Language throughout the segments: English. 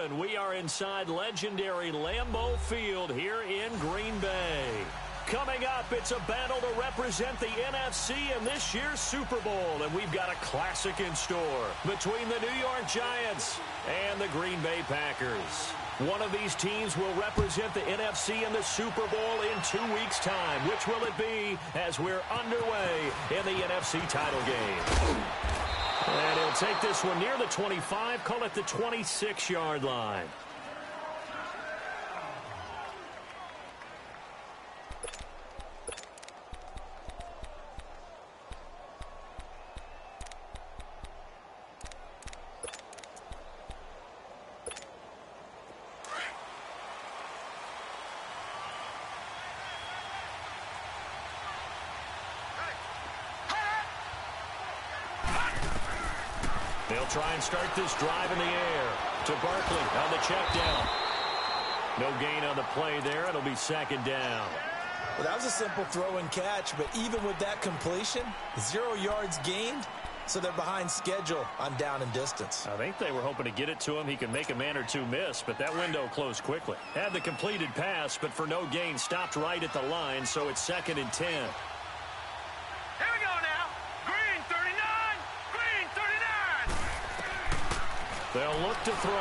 and we are inside legendary Lambeau Field here in Green Bay. Coming up, it's a battle to represent the NFC in this year's Super Bowl, and we've got a classic in store between the New York Giants and the Green Bay Packers. One of these teams will represent the NFC in the Super Bowl in 2 weeks' time. Which will it be as we're underway in the NFC title game? And he'll take this one near the 25, call it the 26-yard line. They'll try and start this drive in the air to Barkley on the check down. No gain on the play there. It'll be second down. Well, that was a simple throw and catch, but even with that completion, 0 yards gained, so they're behind schedule on down and distance. I think they were hoping to get it to him. He could make a man or two miss, but that window closed quickly. Had the completed pass, but for no gain, stopped right at the line, so it's 2nd and 10. They'll look to throw.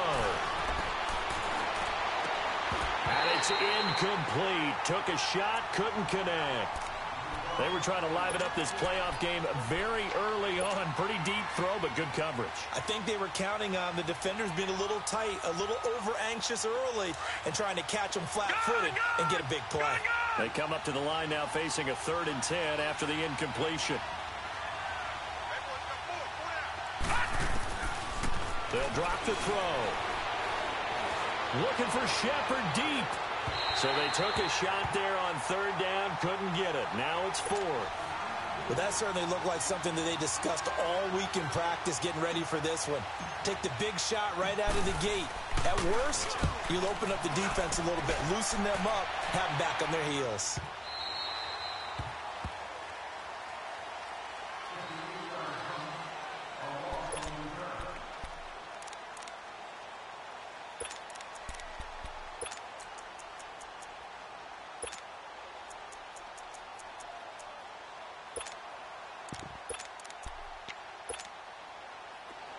And it's incomplete. Took a shot, couldn't connect. They were trying to liven up this playoff game very early on. Pretty deep throw, but good coverage. I think they were counting on the defenders being a little tight, a little over-anxious early, and trying to catch them flat-footed and get a big play. They come up to the line now facing a 3rd and 10 after the incompletion. They'll drop the throw. Looking for Shepard deep. So they took a shot there on 3rd down, couldn't get it. Now it's 4th. Well, that certainly looked like something that they discussed all week in practice getting ready for this one. Take the big shot right out of the gate. At worst, you'll open up the defense a little bit, loosen them up, have them back on their heels.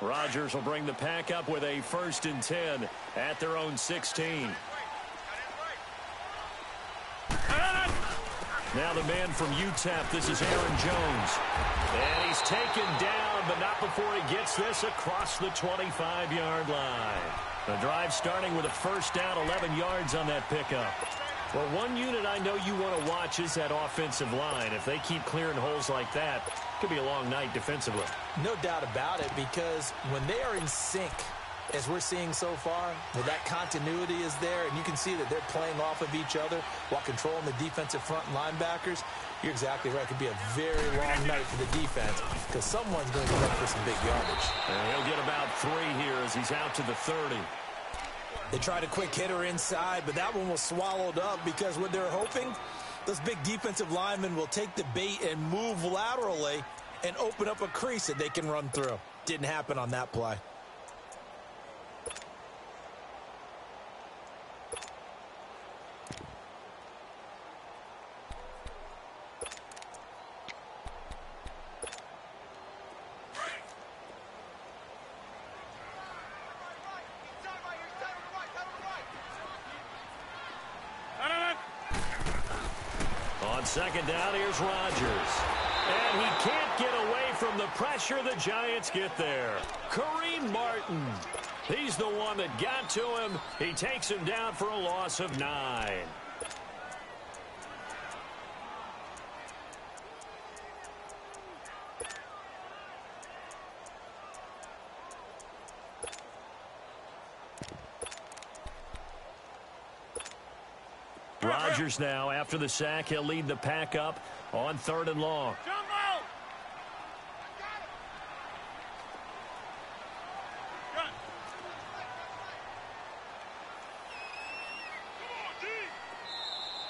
Rodgers will bring the pack up with a 1st and 10 at their own 16. Now the man from UTEP, this is Aaron Jones. And he's taken down, but not before he gets this across the 25-yard line. The drive starting with a 1st down, 11 yards on that pickup. Well, one unit I know you want to watch is that offensive line. If they keep clearing holes like that, it could be a long night defensively. No doubt about it, because when they are in sync, as we're seeing so far, where that continuity is there, and you can see that they're playing off of each other while controlling the defensive front and linebackers, you're exactly right. It could be a very long night for the defense because someone's going to go up for some big yardage. And he'll get about 3 here as he's out to the 30. They tried a quick hitter inside, but that one was swallowed up because what they're hoping, those big defensive linemen will take the bait and move laterally and open up a crease that they can run through. Didn't happen on that play. On 2nd down, here's Rodgers. And he can't get away from the pressure. The Giants get there. Kareem Martin. He's the one that got to him. He takes him down for a loss of 9. Rodgers now, after the sack, he'll lead the pack up on 3rd and long.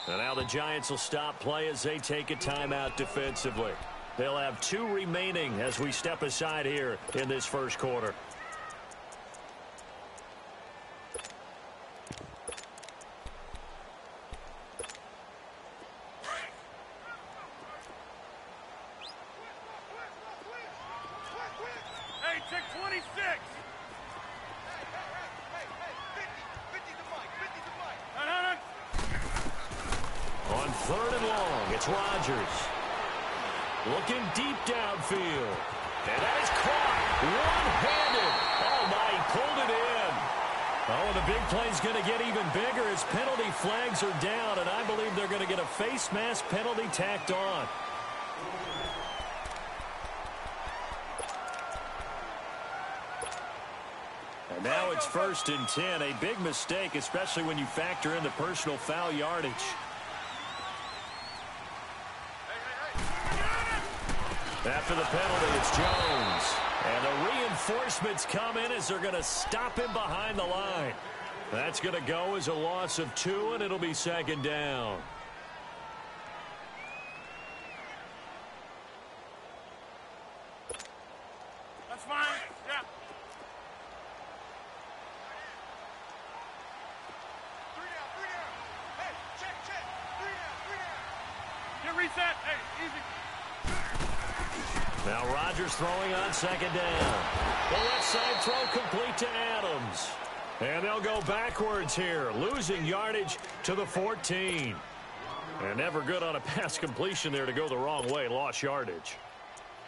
And now the Giants will stop play as they take a timeout defensively. They'll have 2 remaining as we step aside here in this 1st quarter. 3rd and long. It's Rodgers. Looking deep downfield. And that is caught. One-handed. Oh, my, he pulled it in. Oh, and the big play's going to get even bigger as penalty flags are down, and I believe they're going to get a face mask penalty tacked on. And now it's 1st and 10. A big mistake, especially when you factor in the personal foul yardage. After the penalty, it's Jones. And the reinforcements come in as they're going to stop him behind the line. That's going to go as a loss of 2, and it'll be 2nd down. That's fine. Yeah. 3 down. Hey, check. 3 down. Get reset. Hey, easy. Now Rodgers throwing on 2nd down. The left side throw complete to Adams. And they'll go backwards here, losing yardage to the 14. And never good on a pass completion there to go the wrong way, lost yardage.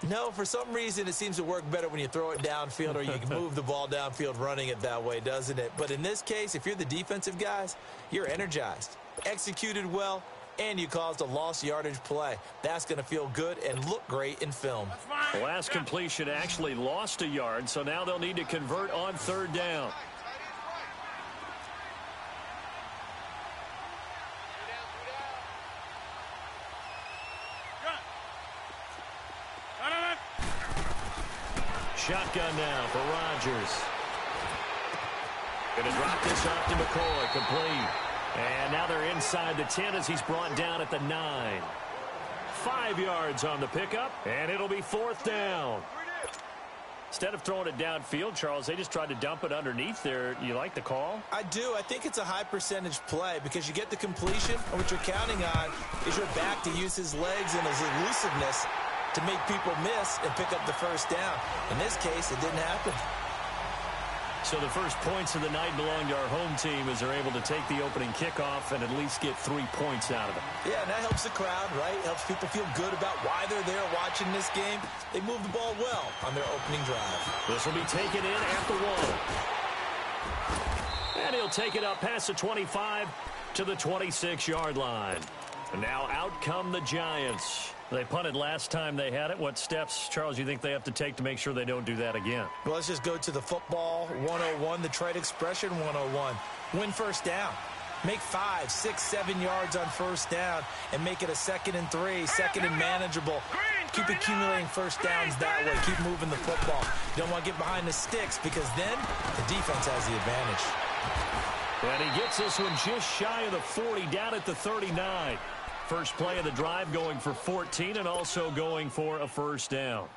No, for some reason it seems to work better when you throw it downfield or you can move the ball downfield running it that way, doesn't it? But in this case, if you're the defensive guys, you're energized, executed well, and you caused a lost yardage play. That's going to feel good and look great in film. The last completion actually lost a yard, so now they'll need to convert on 3rd down. Shotgun now for Rodgers. Going to drop this off to McCoy, complete. And now they're inside the 10 as he's brought down at the 9. 5 yards on the pickup, and it'll be 4th down. Instead of throwing it downfield, Charles, they just tried to dump it underneath there. You like the call? I do. I think it's a high percentage play because you get the completion, and what you're counting on is your back to use his legs and his elusiveness to make people miss and pick up the 1st down. In this case, it didn't happen. So the first points of the night belong to our home team as they're able to take the opening kickoff and at least get 3 points out of it. Yeah, and that helps the crowd, right? Helps people feel good about why they're there watching this game. They move the ball well on their opening drive. This will be taken in at the 1. And he'll take it up past the 25 to the 26-yard line. And now out come the Giants. They punted last time they had it. What steps, Charles, you think they have to take to make sure they don't do that again? Well, let's just go to the football 101, the trade expression 101. Win 1st down. Make 5, 6, 7 yards on 1st down and make it a 2nd and 3, 2nd and manageable. Keep accumulating 1st downs that way. Keep moving the football. You don't want to get behind the sticks because then the defense has the advantage. And he gets this one just shy of the 40, down at the 39. First play of the drive going for 14 and also going for a 1st down.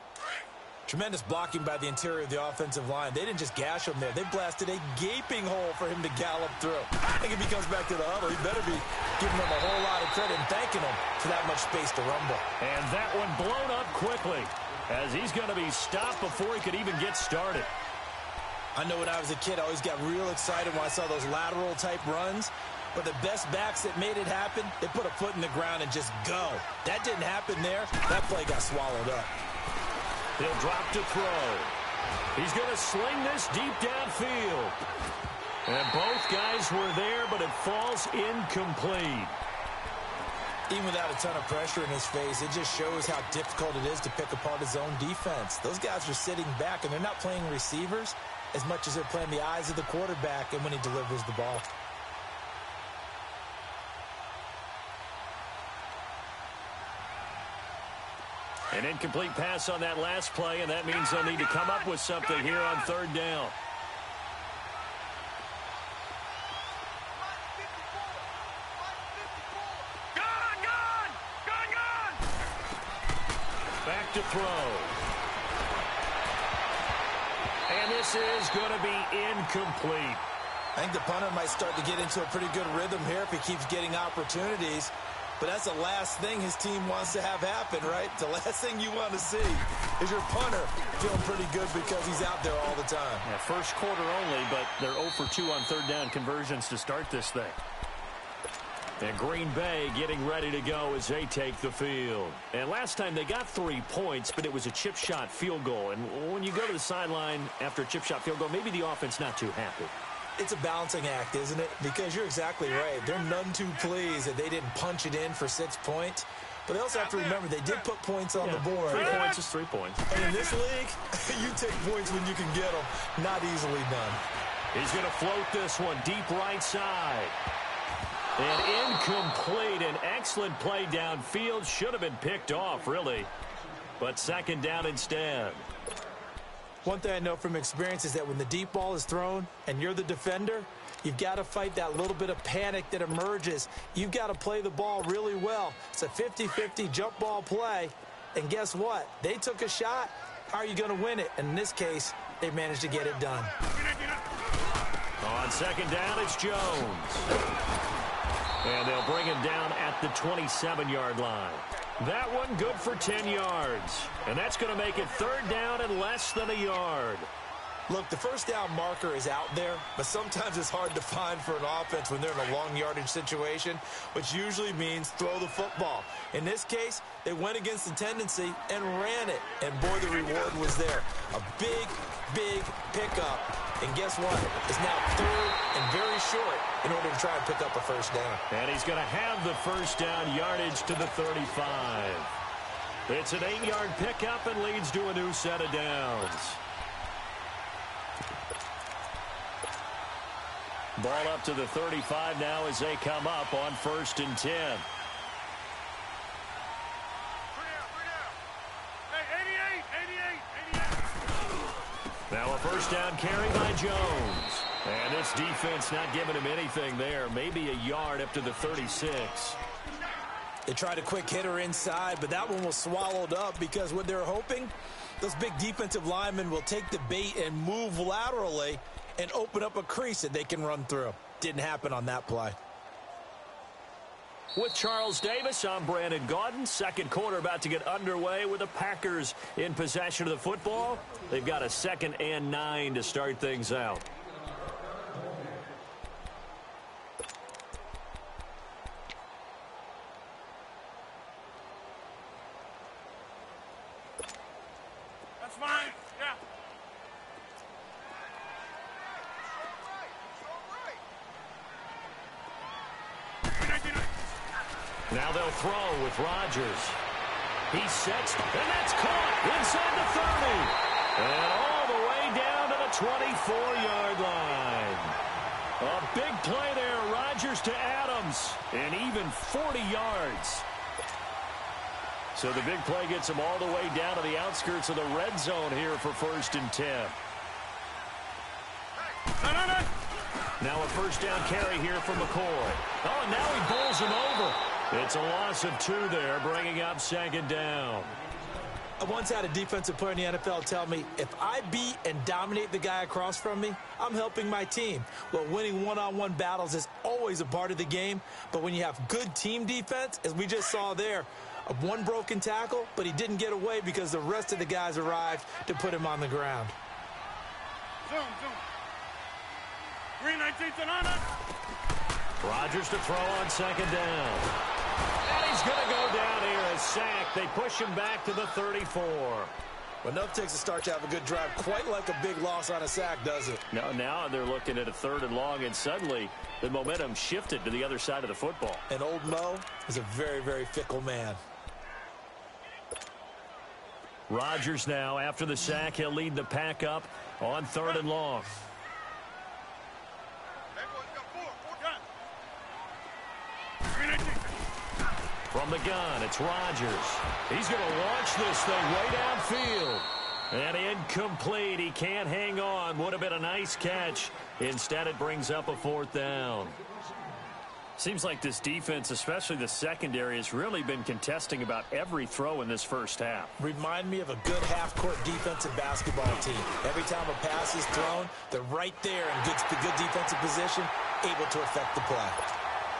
Tremendous blocking by the interior of the offensive line. They didn't just gash him there. They blasted a gaping hole for him to gallop through. I think if he comes back to the huddle, he better be giving them a whole lot of credit and thanking them for that much space to rumble. And that one blown up quickly as he's going to be stopped before he could even get started. I know when I was a kid, I always got real excited when I saw those lateral-type runs. But the best backs that made it happen, they put a foot in the ground and just go. That didn't happen there. That play got swallowed up. He'll drop to throw. He's going to sling this deep downfield. And both guys were there, but it falls incomplete. Even without a ton of pressure in his face, it just shows how difficult it is to pick apart his own defense. Those guys are sitting back, and they're not playing receivers as much as they're playing the eyes of the quarterback and when he delivers the ball. An incomplete pass on that last play, and that means they'll need to come up with something here on 3rd down. Back to throw. And this is going to be incomplete. I think the punter might start to get into a pretty good rhythm here if he keeps getting opportunities. But that's the last thing his team wants to have happen, right? The last thing you want to see is your punter feeling pretty good because he's out there all the time. Yeah, first quarter only, but they're 0 for 2 on 3rd down conversions to start this thing. And Green Bay getting ready to go as they take the field. And last time they got 3 points, but it was a chip shot field goal. And when you go to the sideline after a chip shot field goal, maybe the offense not too happy. It's a balancing act, isn't it? Because you're exactly right. They're none too pleased that they didn't punch it in for 6 points. But they also have to remember they did put points on the board. 3 points is 3 points. And in this league, you take points when you can get them. Not easily done. He's going to float this one deep right side. And incomplete. An excellent play downfield. Should have been picked off, really. But second down instead. One thing I know from experience is that when the deep ball is thrown and you're the defender, you've got to fight that little bit of panic that emerges. You've got to play the ball really well. It's a 50-50 jump ball play. And guess what? They took a shot. How are you going to win it? And in this case, they managed to get it done. On second down, it's Jones. And they'll bring him down at the 27-yard line. That one good for 10 yards. And that's going to make it third down and less than a yard. Look, the first down marker is out there, but sometimes it's hard to find for an offense when they're in a long yardage situation, which usually means throw the football. In this case, they went against the tendency and ran it. And, boy, the reward was there. A big, big pickup. And guess what? It's now third and very short in order to try and pick up a first down. And he's going to have the first down yardage to the 35. It's an 8-yard pickup and leads to a new set of downs. Ball up to the 35 now as they come up on 1st and 10. Now a first down carry by Jones. And this defense not giving him anything there. Maybe a yard up to the 36. They tried a quick hitter inside, but that one was swallowed up because what they're hoping, those big defensive linemen will take the bait and move laterally and open up a crease that they can run through. Didn't happen on that play. With Charles Davis, I'm Brandon Gaudin. Second quarter about to get underway with the Packers in possession of the football. They've got a 2nd and 9 to start things out. That's fine. Yeah. Now they'll throw with Rodgers. He sets, and that's caught inside the 30. And all the way down to the 24-yard line. A big play there, Rodgers to Adams, and even 40 yards. So the big play gets him all the way down to the outskirts of the red zone here for 1st and 10. Now a first down carry here for McCoy. Oh, and now he bowls him over. It's a loss of 2 there, bringing up 2nd down. I once had a defensive player in the NFL tell me, if I beat and dominate the guy across from me, I'm helping my team. Well, winning one-on-one battles is always a part of the game, but when you have good team defense, as we just saw there, one broken tackle, but he didn't get away because the rest of the guys arrived to put him on the ground. Zoom. Green 19's on it. Rodgers to throw on 2nd down. And he's going to go down here, a sack. They push him back to the 34. Well, enough takes a start to have a good drive. Quite like a big loss on a sack, does it? No, now they're looking at a 3rd and long, and suddenly the momentum shifted to the other side of the football. And old Mo is a very, very fickle man. Rodgers now, after the sack, he'll lead the pack up on 3rd and long. From the gun, it's Rodgers. He's going to launch this thing way downfield. And incomplete. He can't hang on. Would have been a nice catch. Instead, it brings up a 4th down. Seems like this defense, especially the secondary, has really been contesting about every throw in this first half. Remind me of a good half-court defensive basketball team. Every time a pass is thrown, they're right there in good defensive position, able to affect the play.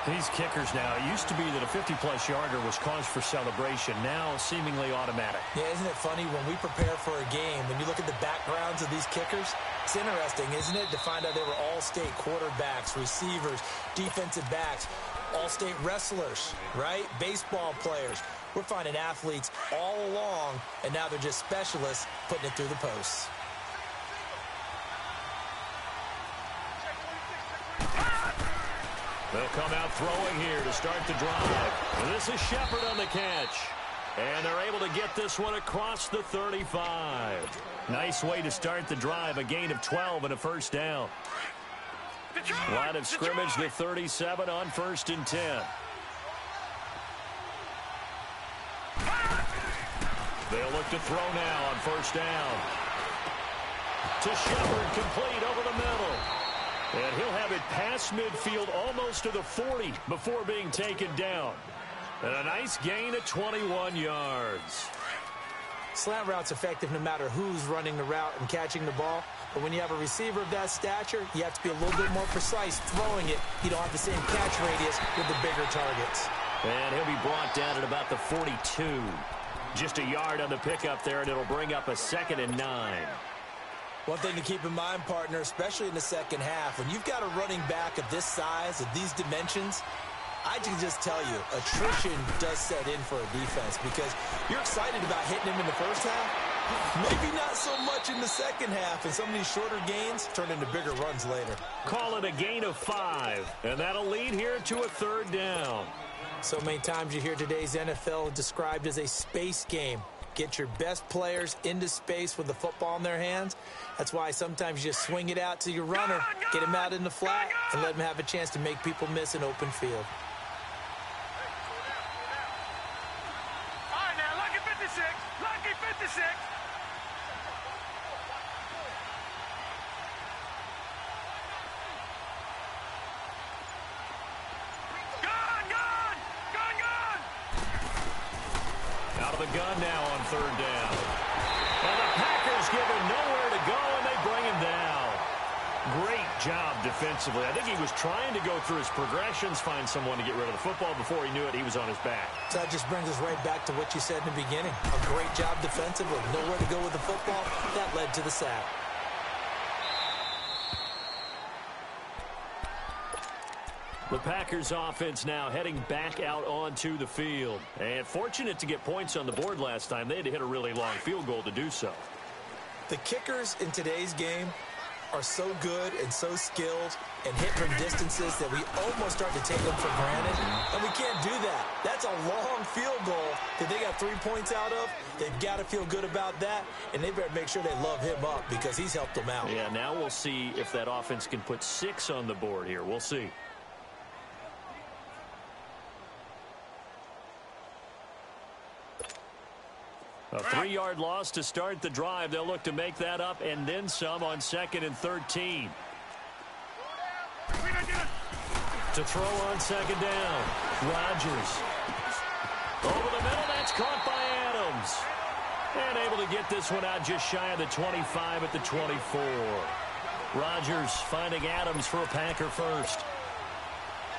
These kickers now, it used to be that a 50-plus yarder was cause for celebration. Now, seemingly automatic. Yeah, isn't it funny? When we prepare for a game, when you look at the backgrounds of these kickers, It's interesting, isn't it, to find out they were all-state quarterbacks, receivers, defensive backs, all-state wrestlers, right? Baseball players. We're finding athletes all along, and now they're just specialists putting it through the posts. They'll come out throwing here to start the drive. And this is Shepard on the catch. And they're able to get this one across the 35. Nice way to start the drive, a gain of 12 and a first down. Line of scrimmage, the 37 on 1st and 10. They'll look to throw now on 1st down. To Shepard, complete over the middle. And he'll have it past midfield almost to the 40 before being taken down. And a nice gain of 21 yards. Slant route's effective no matter who's running the route and catching the ball. But when you have a receiver of that stature, you have to be a little bit more precise throwing it. You don't have the same catch radius with the bigger targets. And he'll be brought down at about the 42. Just a yard on the pickup there, and it'll bring up a 2nd and 9. One thing to keep in mind, partner, especially in the second half, when you've got a running back of this size, of these dimensions, I can just tell you, attrition does set in for a defense because you're excited about hitting him in the first half. Maybe not so much in the second half, and some of these shorter gains turn into bigger runs later. Call it a gain of 5, and that'll lead here to a 3rd down. So many times you hear today's NFL described as a space game. Get your best players into space with the football in their hands. That's why sometimes you just swing it out to your runner, get him out in the flat, and let him have a chance to make people miss an open field. All right, now, lucky 56. Lucky 56. Out of the gun now on 3rd down. And the Packers give him nowhere to go, and they bring him down. Great job defensively. I think he was trying to go through his progressions, find someone to get rid of the football. Before he knew it, he was on his back. So that just brings us right back to what you said in the beginning. A great job defensively. Nowhere to go with the football. That led to the sack. The Packers offense now heading back out onto the field. And fortunate to get points on the board last time. They had to hit a really long field goal to do so. The kickers in today's game are so good and so skilled and hit from distances that we almost start to take them for granted. And we can't do that. That's a long field goal that they got 3 points out of. They've got to feel good about that. And they better make sure they love him up because he's helped them out. Yeah, now we'll see if that offense can put 6 on the board here. We'll see. A 3-yard loss to start the drive. They'll look to make that up and then some on 2nd and 13. To throw on 2nd down. Rodgers. Over the middle. That's caught by Adams. And able to get this one out just shy of the 25 at the 24. Rodgers finding Adams for a Packer first.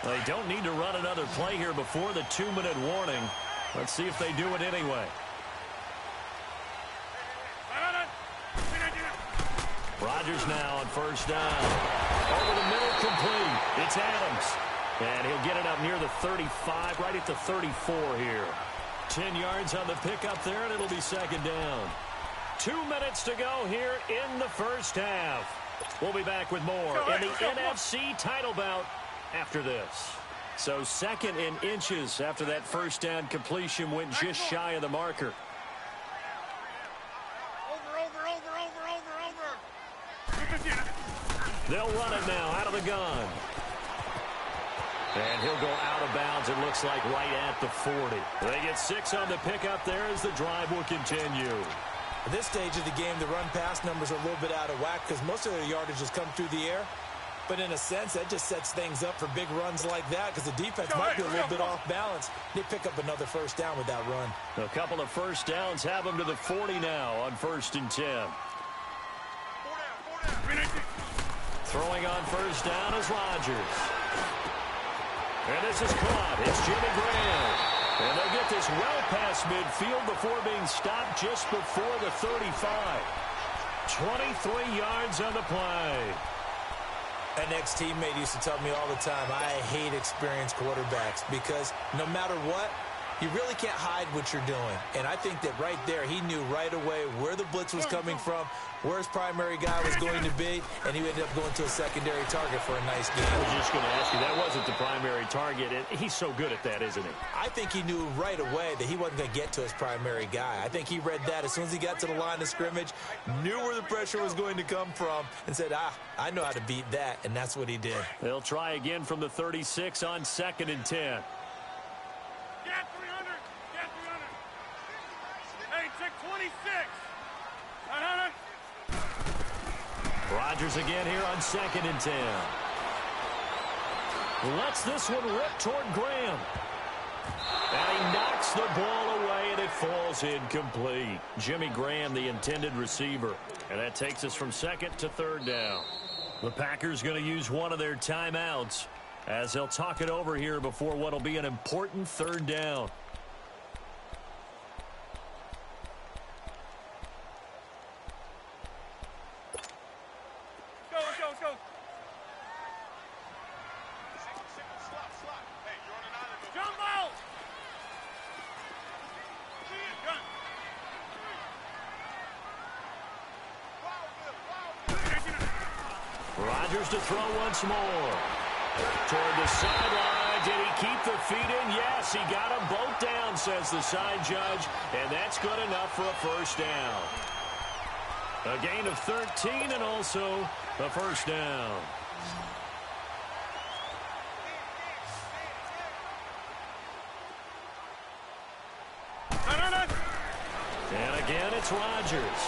They don't need to run another play here before the 2-minute warning. Let's see if they do it anyway. Rodgers now on 1st down. Over the middle, complete. It's Adams. And he'll get it up near the 35, right at the 34 here. 10 yards on the pickup there, and it'll be 2nd down. 2 minutes to go here in the first half. We'll be back with more in the NFC title bout after this. So 2nd and inches after that 1st down completion went just shy of the marker. They'll run it now out of the gun. And he'll go out of bounds, it looks like, right at the 40. They get 6 on the pickup there as the drive will continue. At this stage of the game, the run-pass numbers are a little bit out of whack because most of their yardage has come through the air. But in a sense, that just sets things up for big runs like that because the defense might be a little bit off balance. They pick up another 1st down with that run. A couple of 1st downs have them to the 40 now on 1st and 10. Throwing on 1st down is Rodgers. And this is caught. It's Jimmy Graham. And they'll get this well past midfield before being stopped just before the 35. 23 yards on the play. An ex-teammate used to tell me all the time, I hate experienced quarterbacks because no matter what, you really can't hide what you're doing. And I think that right there, he knew right away where the blitz was coming from, where his primary guy was going to be, and he ended up going to a secondary target for a nice game. I was just going to ask you, that wasn't the primary target. He's so good at that, isn't he? I think he knew right away that he wasn't going to get to his primary guy. I think he read that as soon as he got to the line of scrimmage, knew where the pressure was going to come from, and said, I know how to beat that, and that's what he did. They'll try again from the 36 on 2nd and 10. Get 300. Get 300. Hey, check 26. Rodgers again here on 2nd and 10. Lets this one rip toward Graham. And he knocks the ball away, and it falls incomplete. Jimmy Graham, the intended receiver. And that takes us from 2nd to 3rd down. The Packers going to use one of their timeouts as they'll talk it over here before what will be an important 3rd down. Let's go. Jump out. Rodgers to throw once more. Toward the sideline. Did he keep the feet in? Yes, he got them both down, says the side judge. And that's good enough for a 1st down. A gain of 13 and also a 1st down. And again, it's Rodgers.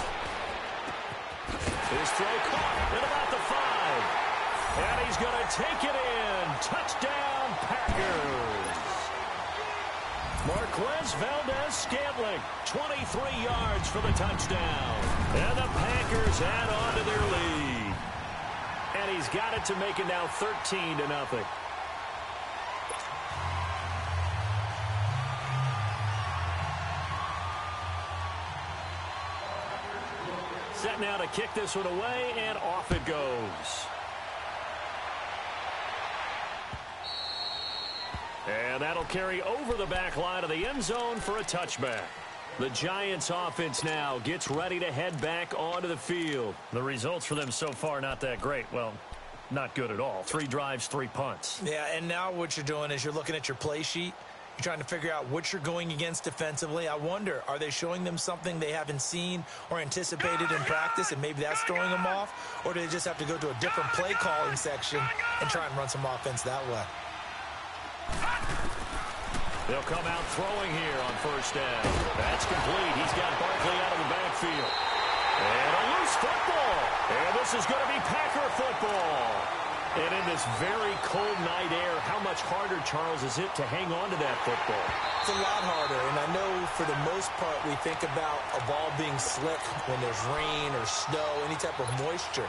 His throw caught at about the 5. And he's going to take it in. Touchdown, Packers. Marquez Valdez-Scantling, 23 yards for the touchdown. And the Packers add on to their lead. And he's got it to make it now 13-0. Set now to kick this one away, and off it goes. And that'll carry over the back line of the end zone for a touchback. The Giants offense now gets ready to head back onto the field. The results for them so far not that great. Well, not good at all. 3 drives, 3 punts. Yeah, and now what you're doing is you're looking at your play sheet. You're trying to figure out what you're going against defensively. I wonder, are they showing them something they haven't seen or anticipated in practice, and maybe that's throwing them off? Or do they just have to go to a different play calling section and try and run some offense that way? They'll come out throwing here on 1st down. That's complete. He's got Barkley out of the backfield. And a loose football. And this is going to be Packer football. And in this very cold night air, how much harder, Charles, is it to hang on to that football? It's a lot harder, and I know for the most part we think about a ball being slick when there's rain or snow, any type of moisture.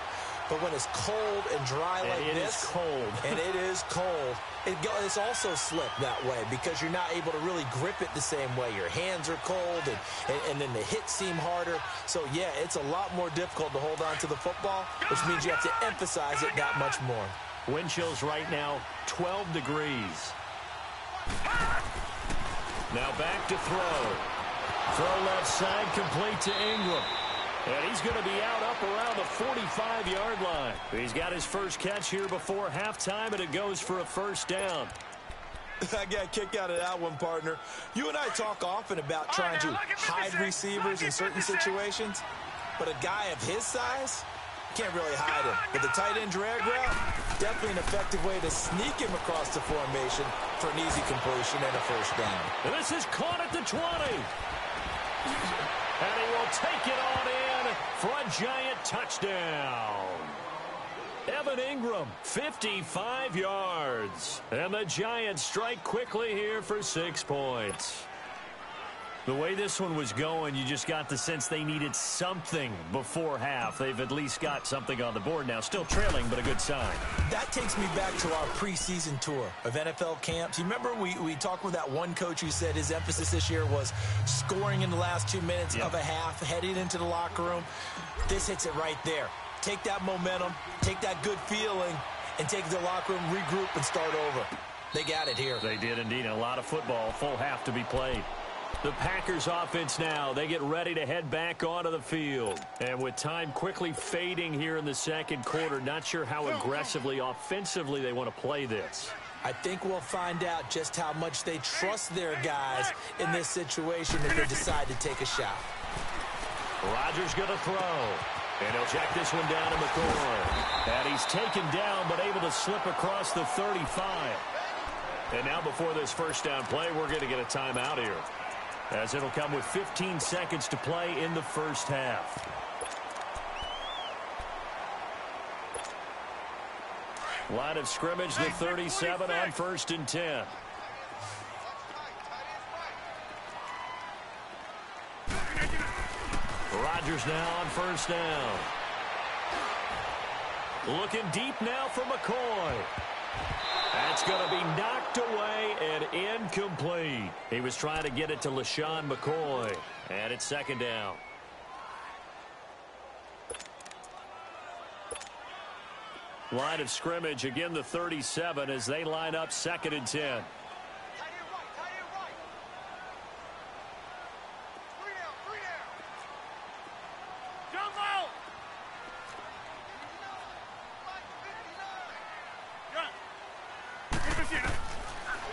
But when it's cold and dry like this, it is cold. And it is cold, it's also slick that way because you're not able to really grip it the same way. Your hands are cold, and then the hits seem harder. So, yeah, it's a lot more difficult to hold on to the football, which means you have to emphasize it that much more. Wind chills right now, 12 degrees. Now back to throw. Throw left side, complete to Ingram. And he's going to be out up around the 45-yard line. He's got his first catch here before halftime, and it goes for a 1st down. I got a kick out of that one, partner. You and I talk often about trying to hide receivers in certain situations, but a guy of his size can't really hide him. But the tight end drag route, definitely an effective way to sneak him across the formation for an easy completion and a 1st down. And this is caught at the 20. And he will take it on in for a Giant touchdown. Evan Ingram, 55 yards. And the Giants strike quickly here for 6 points. The way this one was going, you just got the sense they needed something before half. They've at least got something on the board now. Still trailing, but a good sign. That takes me back to our preseason tour of NFL camps. You remember we talked with that one coach who said his emphasis this year was scoring in the last 2 minutes of a half, heading into the locker room. This hits it right there. Take that momentum, take that good feeling, and take it to the locker room, regroup, and start over. They got it here. They did indeed. A lot of football, full half to be played. The Packers offense now, they get ready to head back onto the field. And with time quickly fading here in the second quarter, not sure how aggressively, offensively they want to play this. I think we'll find out just how much they trust their guys in this situation if they decide to take a shot. Rodgers going to throw. And he'll check this one down to McCoy. And he's taken down but able to slip across the 35. And now before this first down play, we're going to get a timeout here, as it'll come with 15 seconds to play in the first half. Line of scrimmage, the 37 on 1st and 10. Rodgers now on 1st down. Looking deep now for McCoy. That's going to be knocked away and incomplete. He was trying to get it to LaShawn McCoy. And it's 2nd down. Line of scrimmage, again the 37 as they line up 2nd and 10.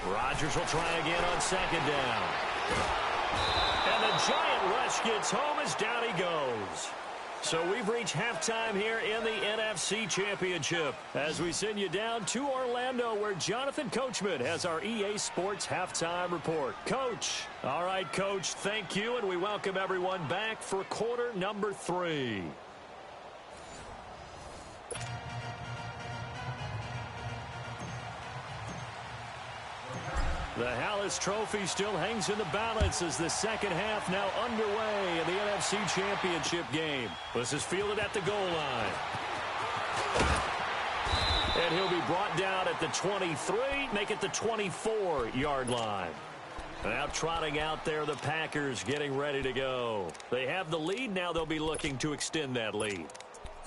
Rodgers will try again on 2nd down. And the giant rush gets home as down he goes. So we've reached halftime here in the NFC Championship as we send you down to Orlando, where Jonathan Coachman has our EA Sports Halftime Report. Coach. All right, Coach, thank you, and we welcome everyone back for quarter number 3. The Hallis Trophy still hangs in the balance as the second half now underway in the NFC Championship game. This is fielded at the goal line. And he'll be brought down at the 23, make it the 24-yard line. Now trotting out there, the Packers getting ready to go. They have the lead. Now they'll be looking to extend that lead.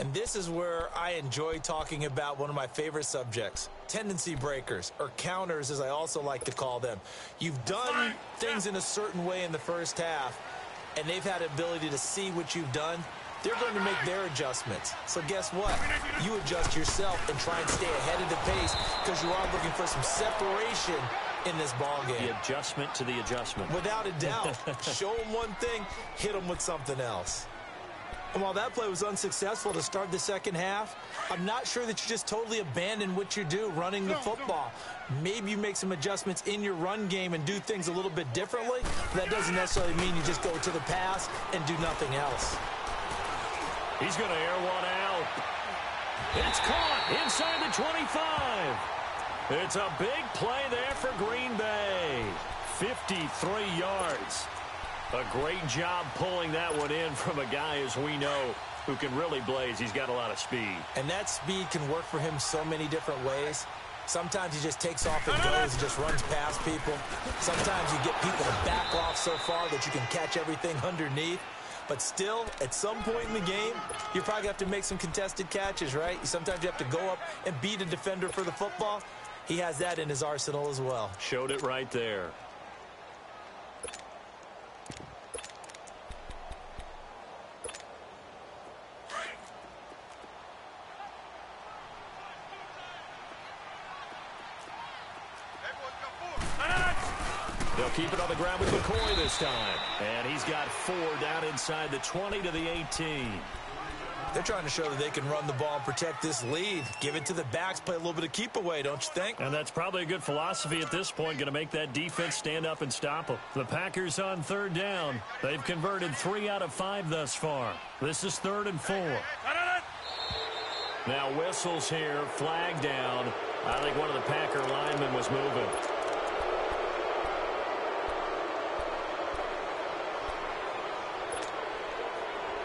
And this is where I enjoy talking about one of my favorite subjects, tendency breakers, or counters as I also like to call them. You've done things in a certain way in the first half, and they've had the ability to see what you've done. They're going to make their adjustments. So guess what? You adjust yourself and try and stay ahead of the pace because you are looking for some separation in this ball game. The adjustment to the adjustment. Without a doubt. Show them one thing, hit them with something else. And while that play was unsuccessful to start the second half, I'm not sure that you just totally abandon what you do running the football. Maybe you make some adjustments in your run game and do things a little bit differently. But that doesn't necessarily mean you just go to the pass and do nothing else. He's going to air one out. It's caught inside the 25. It's a big play there for Green Bay. 53 yards. A great job pulling that one in from a guy, as we know, who can really blaze. He's got a lot of speed. And that speed can work for him so many different ways. Sometimes he just takes off and goes and just runs past people. Sometimes you get people to back off so far that you can catch everything underneath. But still, at some point in the game, you probably have to make some contested catches, right? Sometimes you have to go up and beat a defender for the football. He has that in his arsenal as well. Showed it right there. They'll keep it on the ground with McCoy this time. And he's got 4 down inside the 20 to the 18. They're trying to show that they can run the ball and protect this lead. Give it to the backs, play a little bit of keep away, don't you think? And that's probably a good philosophy at this point, going to make that defense stand up and stop them. The Packers on 3rd down. They've converted 3 out of 5 thus far. This is 3rd and 4. Now whistles here, flag down. I think one of the Packer linemen was moving.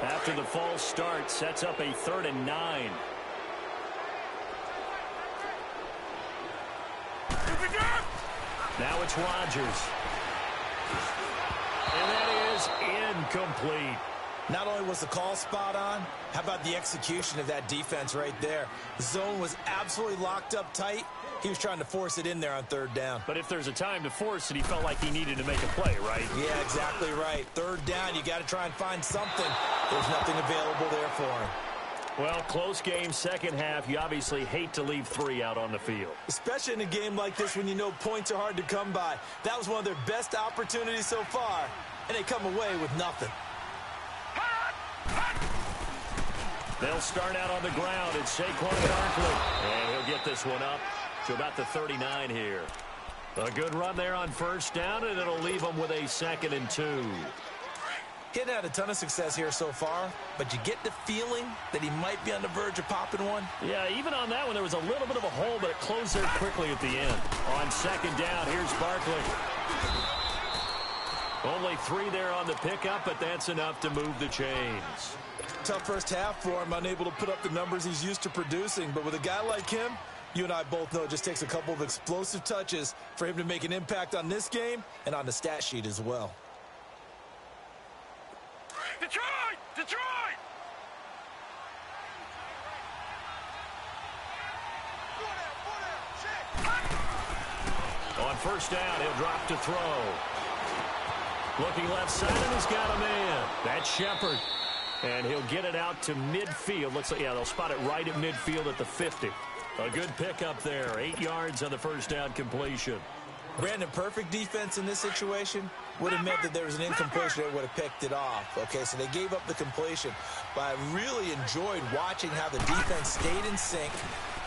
After the false start, sets up a 3rd and 9. Now it's Rodgers. And that is incomplete. Not only was the call spot on, how about the execution of that defense right there? The zone was absolutely locked up tight. He was trying to force it in there on 3rd down. But if there's a time to force it, he felt like he needed to make a play, right? Yeah, exactly right. 3rd down, you got to try and find something. There's nothing available there for him. Well, close game, second half. You obviously hate to leave 3 out on the field. Especially in a game like this when you know points are hard to come by. That was one of their best opportunities so far, and they come away with nothing. They'll start out on the ground. It's Saquon Barkley. And he'll get this one up to about the 39 here. A good run there on 1st down, and it'll leave them with a 2nd and 2. He hadn't had a ton of success here so far, but you get the feeling that he might be on the verge of popping one. Yeah, even on that one, there was a little bit of a hole, but it closed there quickly at the end. On 2nd down, here's Barkley. Only 3 there on the pickup, but that's enough to move the chains. Tough first half for him, unable to put up the numbers he's used to producing. But with a guy like him, you and I both know it just takes a couple of explosive touches for him to make an impact on this game and on the stat sheet as well. Detroit! Detroit! On 1st down, he'll drop to throw. Looking left side, and he's got a man. That's Shepard. And he'll get it out to midfield. Looks like, yeah, they'll spot it right at midfield at the 50. A good pickup there. 8 yards on the 1st down completion. Brandon, perfect defense in this situation would have meant that there was an incompletion that would have picked it off. Okay, so they gave up the completion. But I really enjoyed watching how the defense stayed in sync,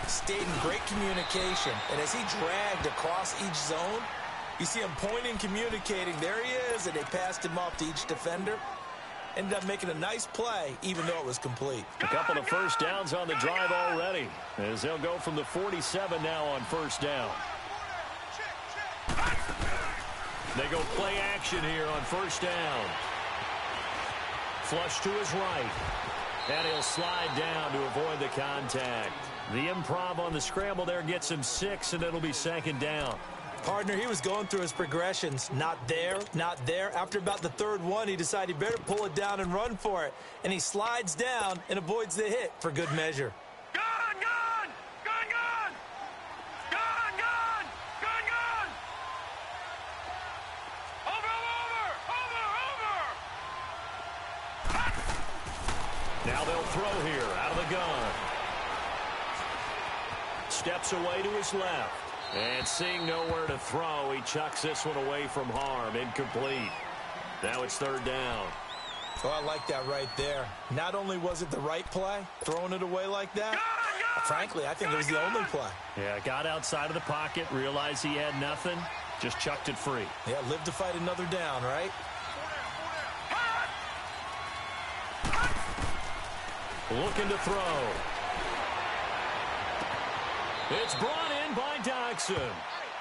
stayed in great communication. And as he dragged across each zone, you see him pointing, communicating. There he is, and they passed him off to each defender. Ended up making a nice play, even though it was complete. A couple of 1st downs on the drive already, as they'll go from the 47 now on 1st down. They go play action here on 1st down. Flush to his right. And he'll slide down to avoid the contact. The improv on the scramble there gets him 6, and it'll be 2nd down. Partner, he was going through his progressions. Not there, not there. After about the 3rd one, he decided he better pull it down and run for it. And he slides down and avoids the hit for good measure. Gun! Gun! Gun! Gun! Gun! Gun! Gun! Gun! Over! Now they'll throw here out of the gun. Steps away to his left. And seeing nowhere to throw, he chucks this one away from harm. Incomplete. Now it's 3rd down. Oh, I like that right there. Not only was it the right play, throwing it away like that, frankly, I think it was the only play. Yeah, got outside of the pocket, realized he had nothing, just chucked it free. Yeah, live to fight another down, right? Looking to throw. It's brought in by Doxson.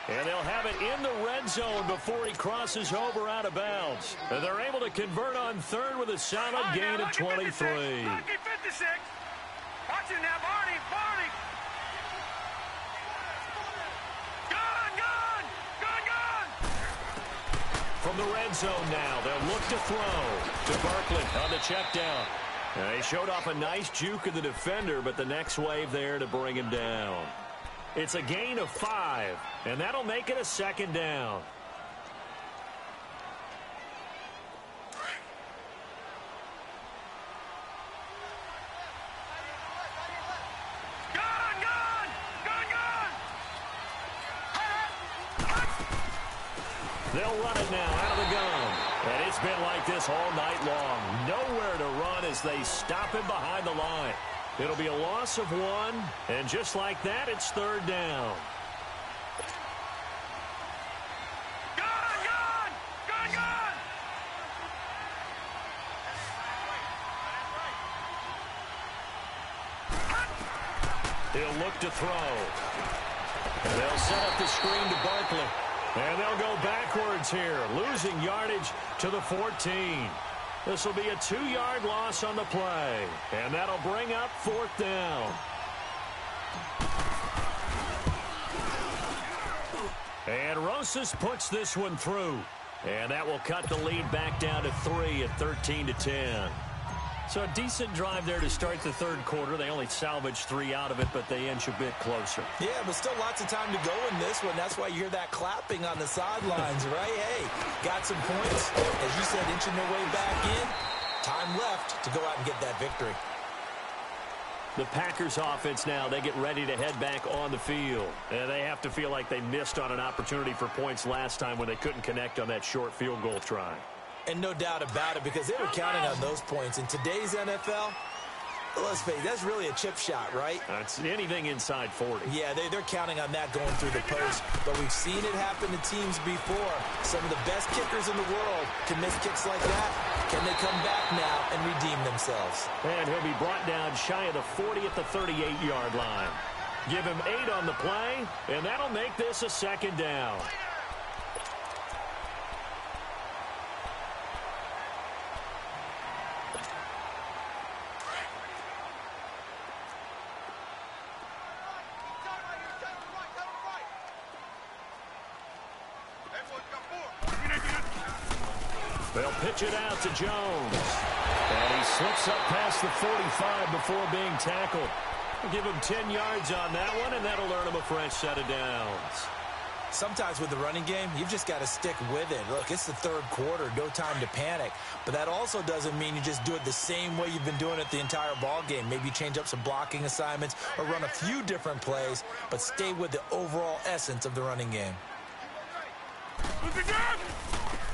And they'll have it in the red zone before he crosses over out of bounds. And they're able to convert on 3rd with a solid gain of 23. 56. Watch it now, Barney. Barney. Gun! Gun! Gun! Gun! From the red zone now, they'll look to throw to Barkley on the check down. He showed off a nice juke of the defender, but the next wave there to bring him down. It's a gain of 5, and that'll make it a 2nd down. Gun! Gun! Gun! Gun! They'll run it now out of the gun. And it's been like this all night long. Nowhere to run as they stop him behind the line. It'll be a loss of 1, and just like that, it's 3rd down. Gun! Gun! Gun! Gun! He'll look to throw. They'll set up the screen to Barkley. And they'll go backwards here, losing yardage to the 14. This will be a 2-yard loss on the play. And that'll bring up 4th down. And Rosas puts this one through. And that will cut the lead back down to 3 at 13-10. So a decent drive there to start the third quarter. They only salvaged 3 out of it, but they inch a bit closer. Yeah, but still lots of time to go in this one. That's why you hear that clapping on the sidelines, right? Hey, got some points. As you said, inching their way back in. Time left to go out and get that victory. The Packers offense now, they get ready to head back on the field. And they have to feel like they missed on an opportunity for points last time when they couldn't connect on that short field goal try. And no doubt about it, because they were counting on those points. In today's NFL, let's face it, that's really a chip shot, right? It's anything inside 40. Yeah, they're counting on that going through the post. But we've seen it happen to teams before. Some of the best kickers in the world can miss kicks like that. Can they come back now and redeem themselves? And he'll be brought down shy of the 40 at the 38-yard line. Give him 8 on the play, and that'll make this a 2nd down. They'll pitch it out to Jones. And he slips up past the 45 before being tackled. We'll give him 10 yards on that one, and that'll earn him a fresh set of downs. Sometimes with the running game, you've just got to stick with it. Look, it's the third quarter, no time to panic. But that also doesn't mean you just do it the same way you've been doing it the entire ball game. Maybe change up some blocking assignments or run a few different plays, but stay with the overall essence of the running game.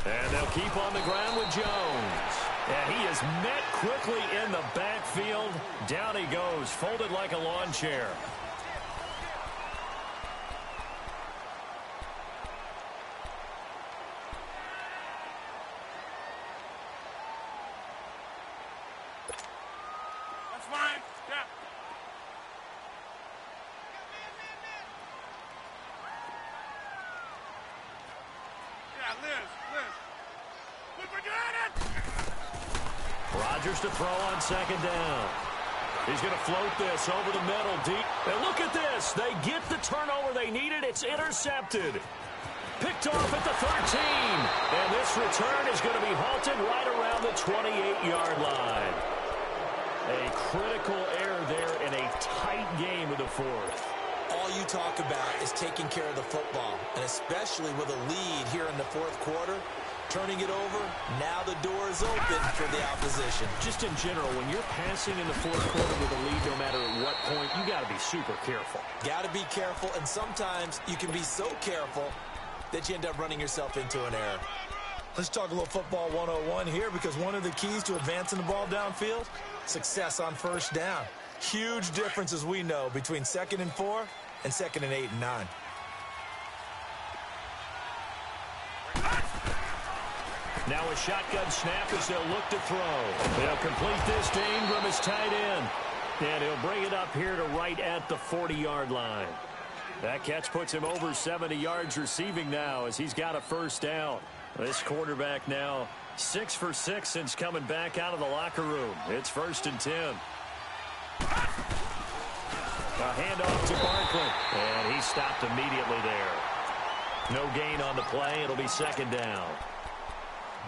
And they'll keep on the ground with Jones. And he is met quickly in the backfield. Down he goes, folded like a lawn chair. That's fine. Yeah. Yeah, Liz. Look at it! Rodgers to throw on 2nd down. He's going to float this over the middle deep. And look at this. They get the turnover they needed. It's intercepted. Picked off at the 13. And this return is going to be halted right around the 28-yard line. A critical error there in a tight game of the fourth. All you talk about is taking care of the football, and especially with a lead here in the fourth quarter, turning it over, now the door is open for the opposition. Just in general, when you're passing in the fourth quarter with a lead, no matter at what point, you got to be super careful. Got to be careful, and sometimes you can be so careful that you end up running yourself into an error. Let's talk a little football 101 here, because one of the keys to advancing the ball downfield, success on first down. Huge difference, as we know, between 2nd and 4 and 2nd and 8 and 9. Now a shotgun snap as they'll look to throw. They'll complete this to Ingram as tight end. And he'll bring it up here to right at the 40-yard line. That catch puts him over 70 yards receiving now as he's got a first down. This quarterback now 6 for 6 since coming back out of the locker room. It's 1st and 10. A handoff to Barkley. And he stopped immediately there. No gain on the play. It'll be 2nd down.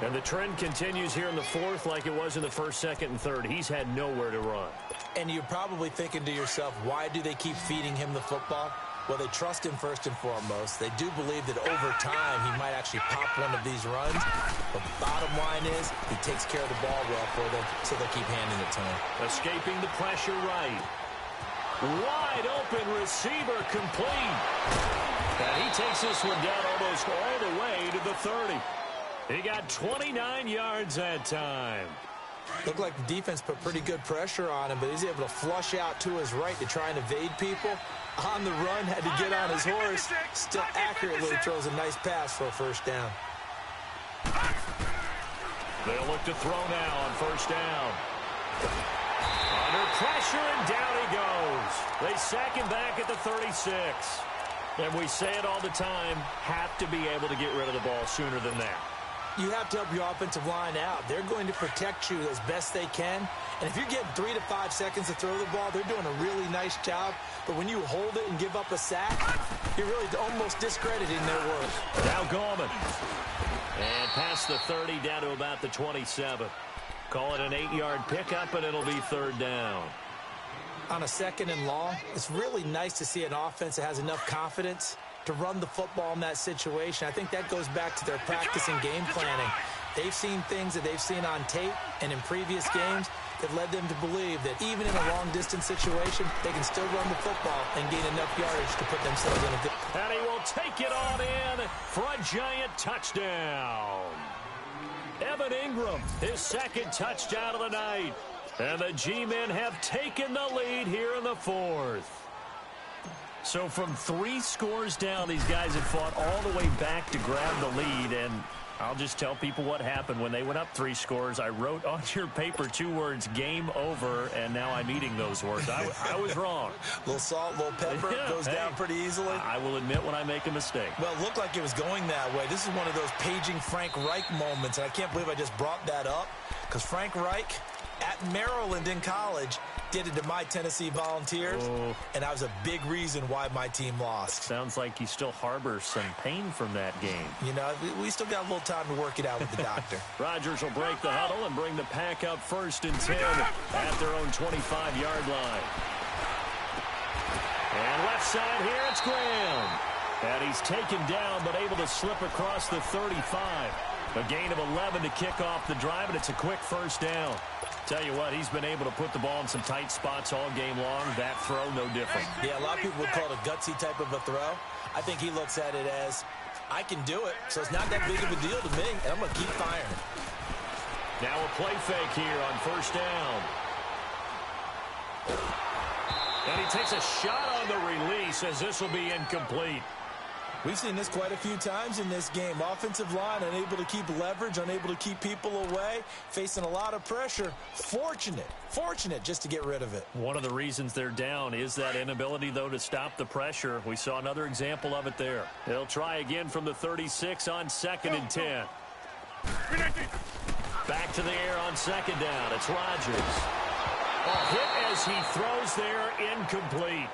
And the trend continues here in the fourth like it was in the 1st, 2nd, and 3rd. He's had nowhere to run. And you're probably thinking to yourself, why do they keep feeding him the football? Well, they trust him first and foremost. They do believe that over time he might actually pop one of these runs. The bottom line is he takes care of the ball well for them, so they'll keep handing it to him. Escaping the pressure right. Wide open receiver complete. And he takes this one down almost all the way to the 30. He got 29 yards that time. Looked like the defense put pretty good pressure on him, but he's able to flush out to his right to try and evade people. On the run, had to get on his horse. Still accurately throws a nice pass for a first down. They'll look to throw now on first down. Under pressure, and down he goes. They sack him back at the 36. And we say it all the time, have to be able to get rid of the ball sooner than that. you have to help your offensive line out. They're going to protect you as best they can. And if you're getting 3 to 5 seconds to throw the ball, they're doing a really nice job. But when you hold it and give up a sack, you're really almost discrediting their work. Now Gorman. And past the 30 down to about the 27. Call it an 8-yard pickup, and it'll be 3rd down. On a 2nd and long, it's really nice to see an offense that has enough confidence to run the football in that situation. I think that goes back to their practice and game planning. They've seen things that they've seen on tape and in previous games that led them to believe that even in a long-distance situation, they can still run the football and gain enough yardage to put themselves in a good... And he will take it on in for a giant touchdown. Evan Ingram, his 2nd touchdown of the night. And the G-men have taken the lead here in the 4th. So from 3 scores down, these guys have fought all the way back to grab the lead. And I'll just tell people what happened when they went up 3 scores. I wrote on your paper 2 words, game over, and now I'm eating those words. I was wrong. A little salt, a little pepper, goes down pretty easily. I will admit when I make a mistake. Well, it looked like it was going that way. This is one of those paging Frank Reich moments, and I can't believe I just brought that up, because Frank Reich at Maryland in college did it to my Tennessee Volunteers, and that was a big reason why my team lost. Sounds like you still harbor some pain from that game. You know, we still got a little time to work it out with the doctor. Rodgers will break the huddle and bring the pack up 1st and 10 at their own 25-yard line. And left side here, it's Graham. And he's taken down, but able to slip across the 35. A gain of 11 to kick off the drive, and it's a quick 1st down. Tell you what, he's been able to put the ball in some tight spots all game long. That throw, no different. Yeah, a lot of people would call it a gutsy type of a throw. I think he looks at it as, I can do it, so it's not that big of a deal to me, and I'm going to keep firing. Now a play fake here on 1st down. And he takes a shot on the release as this will be incomplete. We've seen this quite a few times in this game. Offensive line unable to keep leverage, unable to keep people away, facing a lot of pressure. Fortunate just to get rid of it. One of the reasons they're down is that inability, though, to stop the pressure. We saw another example of it there. They'll try again from the 36 on 2nd and 10. Back to the air on 2nd down. It's Rodgers. A hit as he throws there, incomplete.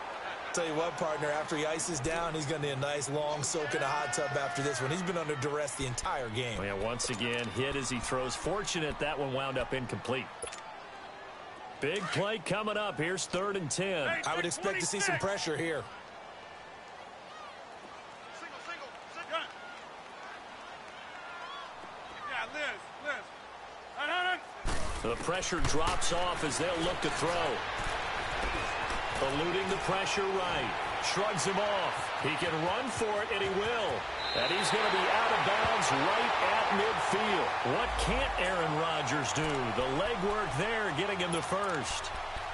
Tell you what, partner, after he ices down, he's going to need a nice long soak in a hot tub after this one. He's been under duress the entire game. Oh, yeah, once again, hit as he throws. Fortunate that one wound up incomplete. Big play coming up. Here's 3rd and 10. I would expect to see some pressure here. Single. Yeah, Liz. The pressure drops off as they'll look to throw. Eluding the pressure right. Shrugs him off. He can run for it, and he will. And he's going to be out of bounds right at midfield. What can't Aaron Rodgers do? The legwork there getting him the 1st.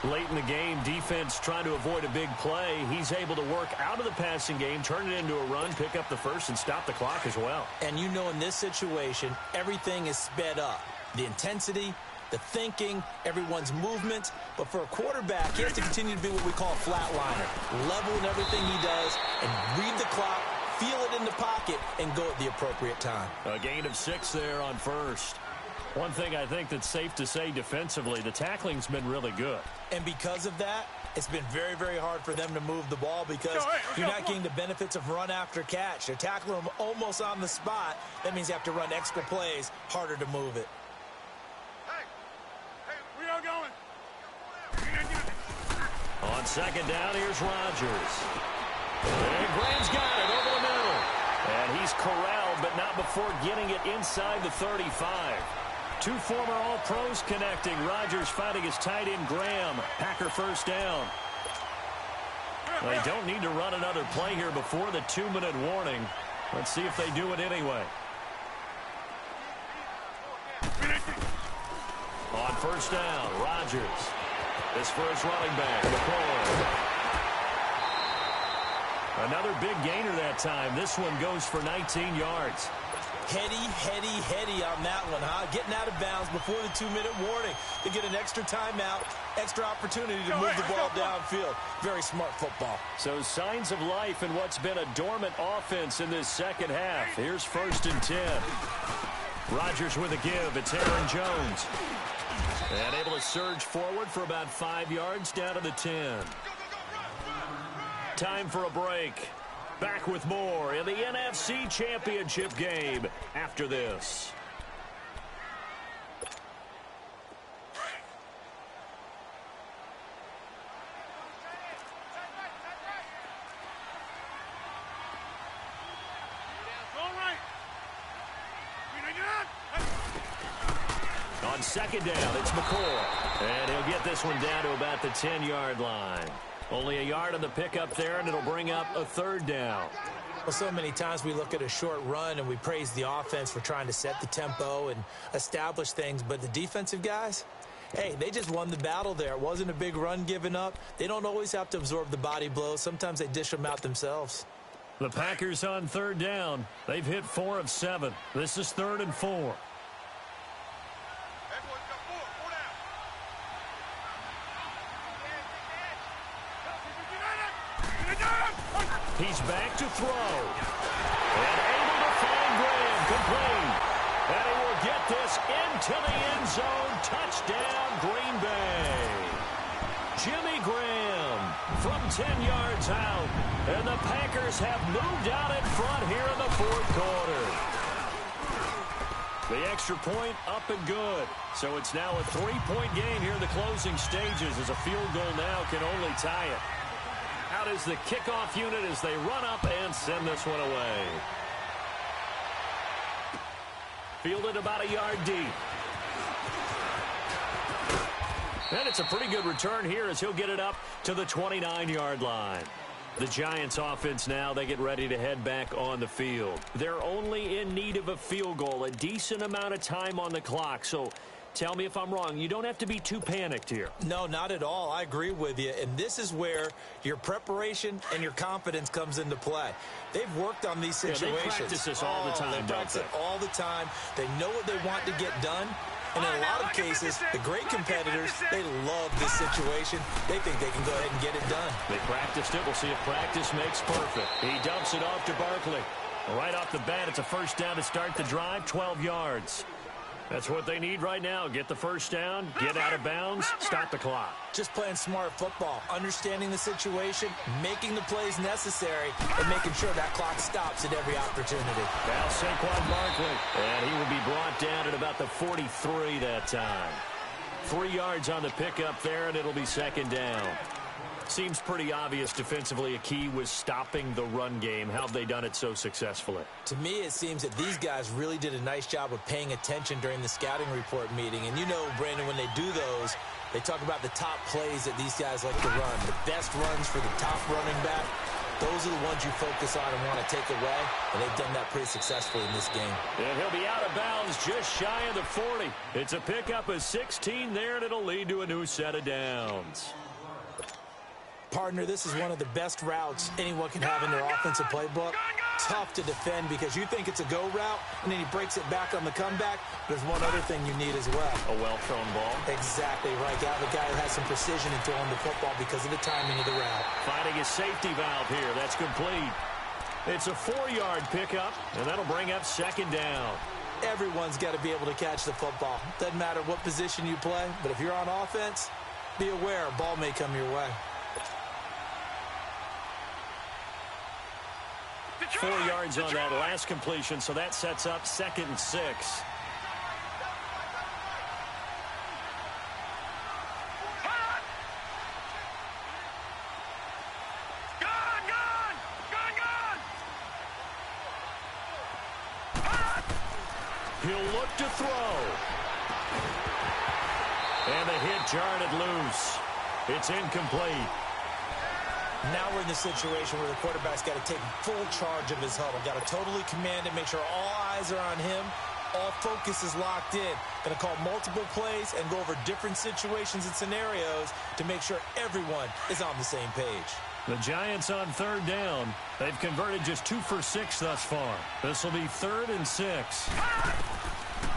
Late in the game, defense trying to avoid a big play. He's able to work out of the passing game, turn it into a run, pick up the 1st, and stop the clock as well. And you know in this situation, everything is sped up. The intensity, the thinking, everyone's movement. But for a quarterback, he has to continue to be what we call a flatliner. Level in everything he does and read the clock, feel it in the pocket, and go at the appropriate time. A gain of 6 there on 1st. One thing I think that's safe to say defensively, the tackling's been really good. And because of that, it's been very, very hard for them to move the ball because you're not getting the benefits of run after catch. They're tackling them almost on the spot. That means you have to run extra plays, harder to move it. We are going. On 2nd down, here's Rodgers. And Graham's got it over the middle. And he's corralled, but not before getting it inside the 35. 2 former All-Pros connecting. Rodgers finding his tight end, Graham. Packer 1st down. They don't need to run another play here before the 2-minute warning. Let's see if they do it anyway. On 1st down, Rodgers. His first running back, McCoy. Another big gainer that time. This one goes for 19 yards. Heady on that one, huh? Getting out of bounds before the 2-minute warning. They get an extra timeout, extra opportunity to move the ball downfield. Very smart football. So signs of life in what's been a dormant offense in this second half. Here's 1st and 10. Rodgers with a give. It's Aaron Jones. And able to surge forward for about 5 yards down to the 10. Time for a break. Back with more in the NFC Championship game after this. On second down, it's McCoy. And he'll get this one down to about the 10-yard line. Only a yard on the pickup there, and it'll bring up a third down. Well, so many times we look at a short run and we praise the offense for trying to set the tempo and establish things. But the defensive guys, hey, they just won the battle there. It wasn't a big run given up. They don't always have to absorb the body blows. Sometimes they dish them out themselves. The Packers on third down. They've hit 4 of 7. This is 3rd and 4. He's back to throw. And able to find Graham. Complete. And he will get this into the end zone. Touchdown, Green Bay. Jimmy Graham from 10 yards out. And the Packers have moved out in front here in the 4th quarter. The extra point up and good. So it's now a 3-point game here in the closing stages as a field goal now can only tie it. Out is the kickoff unit as they run up and send this one away. Fielded about a yard deep. And it's a pretty good return here as he'll get it up to the 29-yard line. The Giants offense now, they get ready to head back on the field. They're only in need of a field goal, a decent amount of time on the clock. So tell me if I'm wrong. You don't have to be too panicked here. No, not at all. I agree with you. And this is where your preparation and your confidence comes into play. They've worked on these situations. They practice this all the time, They practice it all the time. They know what they want to get done. And in a lot of cases, the great competitors, they love this situation. They think they can go ahead and get it done. They practiced it. We'll see if practice makes perfect. He dumps it off to Barkley. Right off the bat, it's a first down to start the drive, 12 yards. That's what they need right now. Get the first down, get out of bounds, stop the clock. Just playing smart football, understanding the situation, making the plays necessary, and making sure that clock stops at every opportunity. Now Saquon Barkley, and he will be brought down at about the 43 that time. 3 yards on the pickup there, and it'll be second down. Seems pretty obvious defensively a key was stopping the run game. How have they done it so successfully? To me, it seems that these guys really did a nice job of paying attention during the scouting report meeting. And you know, Brandon, when they do those, they talk about the top plays that these guys like to run. The best runs for the top running back. Those are the ones you focus on and want to take away. And they've done that pretty successfully in this game. And he'll be out of bounds just shy of the 40. It's a pickup of 16 there, and it'll lead to a new set of downs. Partner, this is one of the best routes anyone can have in their offensive playbook. Tough to defend because you think it's a go route, and then he breaks it back on the comeback. There's one other thing you need as well. A well-thrown ball. Exactly right. You have a guy who has some precision in throwing the football because of the timing of the route. Finding a safety valve here. That's complete. It's a 4-yard pickup, and that'll bring up second down. Everyone's got to be able to catch the football. Doesn't matter what position you play, but if you're on offense, be aware a ball may come your way. 4 yards on that last completion, so that sets up 2nd and 6. He'll look to throw. And the hit jarred it loose. It's incomplete. Now we're in the situation where the quarterback's got to take full charge of his huddle. Got to totally command it, make sure all eyes are on him. All focus is locked in. Going to call multiple plays and go over different situations and scenarios to make sure everyone is on the same page. The Giants on third down. They've converted just 2 for 6 thus far. This will be 3rd and 6.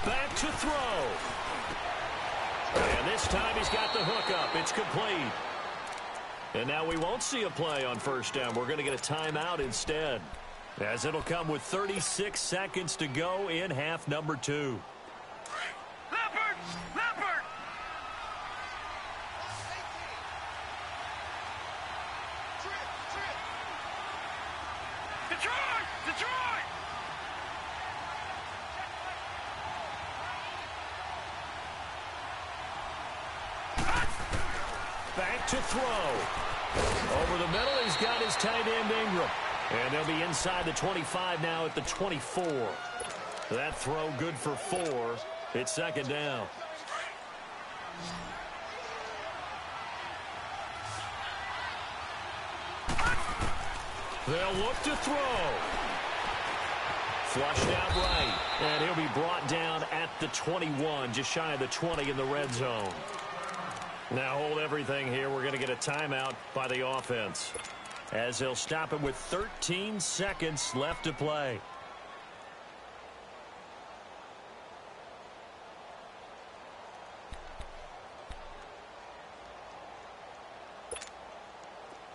Back to throw. And this time he's got the hook up. It's complete. And now we won't see a play on first down. We're going to get a timeout instead. As it'll come with 36 seconds to go in half number 2. Leopard! Leopard! Detroit! Detroit! Back to throw. Over the middle, he's got his tight end Ingram. And they'll be inside the 25 now at the 24. That throw good for 4. It's second down. They'll look to throw. Flushed out right. And he'll be brought down at the 21, just shy of the 20 in the red zone. Now hold everything here. We're going to get a timeout by the offense, as they'll stop it with 13 seconds left to play.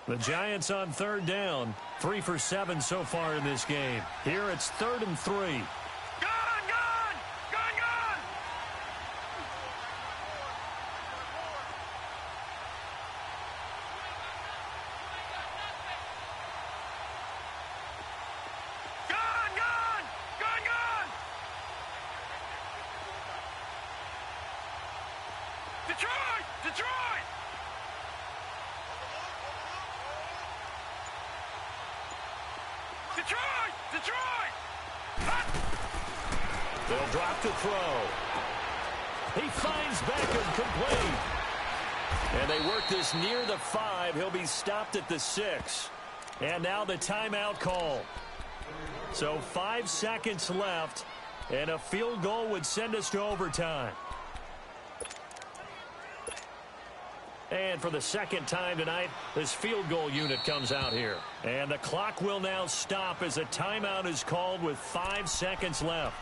The Giants on third down, 3 for 7 so far in this game. Here it's 3rd and 3. Gone! Gone! Gone! Gone! Gone! Gone! Gone! Gone! Detroit! Detroit! Detroit! Detroit! They'll drop to throw. He finds Beckham complete. And they work this near the 5. He'll be stopped at the 6. And now the timeout call. So 5 seconds left, and a field goal would send us to overtime. And for the second time tonight, this field goal unit comes out here. And the clock will now stop as a timeout is called with 5 seconds left.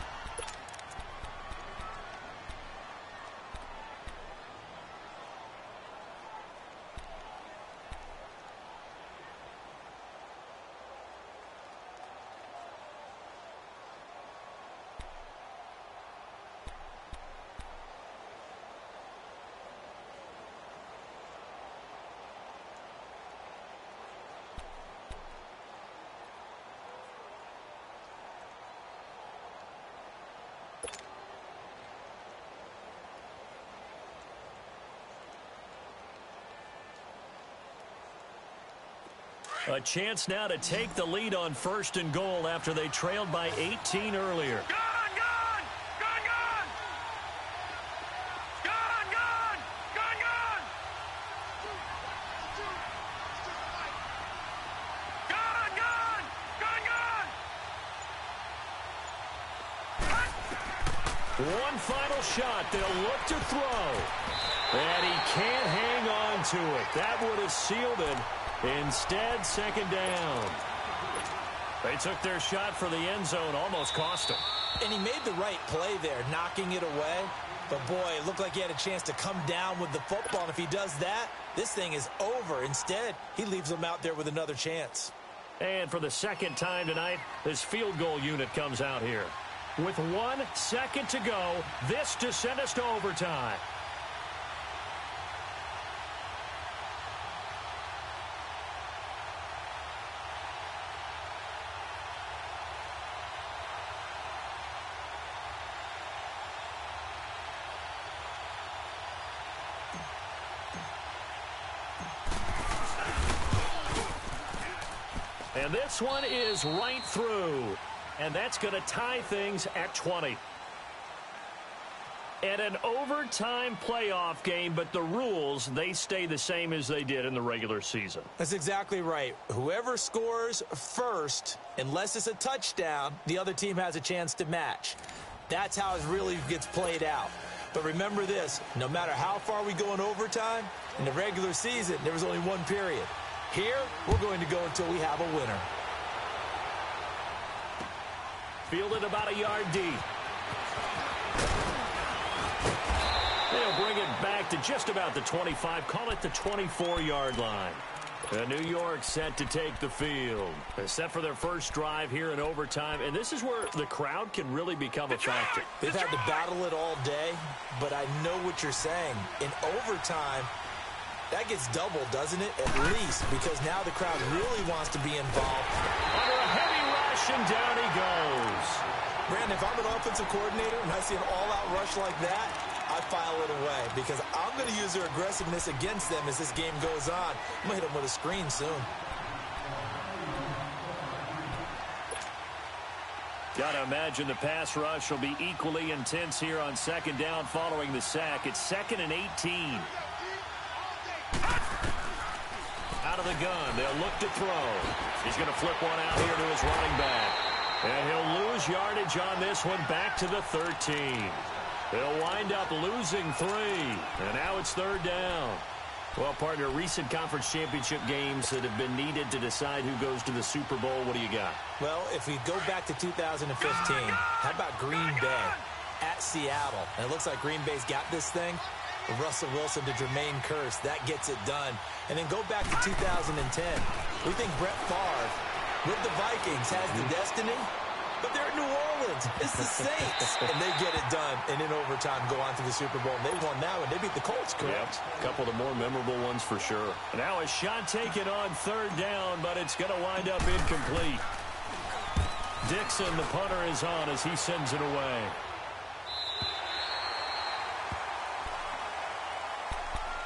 A chance now to take the lead on 1st and goal after they trailed by 18 earlier. Gone! Gone! Gone! Gone! Gone! Gone! Gone! Gone! Gone! Gone! Gone! Gone! One final shot. They'll look to throw. And he can't hang on to it. That would have sealed it. Instead, second down. They took their shot for the end zone, almost cost them. And he made the right play there, knocking it away. But, boy, it looked like he had a chance to come down with the football. And if he does that, this thing is over. Instead, he leaves them out there with another chance. And for the second time tonight, this field goal unit comes out here. With 1 second to go, this to send us to overtime. And this one is right through. And that's going to tie things at 20. And an overtime playoff game, but the rules, they stay the same as they did in the regular season. That's exactly right. Whoever scores first, unless it's a touchdown, the other team has a chance to match. That's how it really gets played out. But remember this, no matter how far we go in overtime, in the regular season, there was only one period. Here, we're going to go until we have a winner. Fielded about a yard deep. They'll bring it back to just about the 25. Call it the 24-yard line. New York set to take the field. They're set for their first drive here in overtime, and this is where the crowd can really become a factor. They've had to battle it all day, but I know what you're saying. In overtime, that gets doubled, doesn't it? At least, because now the crowd really wants to be involved. Under a heavy rush, and down he goes. Brandon, if I'm an offensive coordinator and I see an all-out rush like that, I file it away because I'm going to use their aggressiveness against them as this game goes on. I'm going to hit them with a screen soon. Got to imagine the pass rush will be equally intense here on second down following the sack. It's 2nd and 18. Out of the gun, they'll look to throw. He's going to flip one out here to his running back. And he'll lose yardage on this one back to the 13. They'll wind up losing 3. And now it's 3rd down. Well, partner, recent conference championship games that have been needed to decide who goes to the Super Bowl. What do you got? Well, if we go back to 2015, how about Green Bay at Seattle? And it looks like Green Bay's got this thing. Russell Wilson to Jermaine Kearse. That gets it done. And then go back to 2010. We think Brett Favre with the Vikings has the destiny, but they're in New Orleans. It's the Saints. And they get it done. And in overtime, go on to the Super Bowl. And they won that one. They beat the Colts, correct? Yep. A couple of the more memorable ones for sure. Now a shot taken on 3rd down, but it's going to wind up incomplete. Dixon, the punter, is on as he sends it away.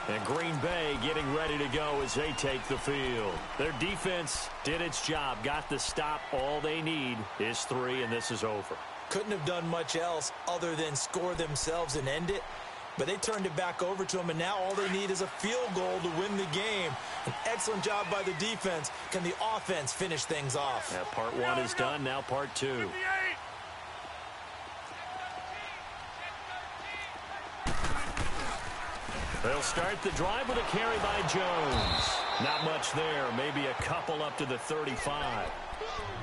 And Green Bay getting ready to go as they take the field. Their defense did its job, got the stop. All they need is 3, and this is over. Couldn't have done much else other than score themselves and end it. But they turned it back over to them, and now all they need is a field goal to win the game. An excellent job by the defense. Can the offense finish things off? Yeah, part 1 is done, now part 2. They'll start the drive with a carry by Jones. Not much there, maybe a couple up to the 35.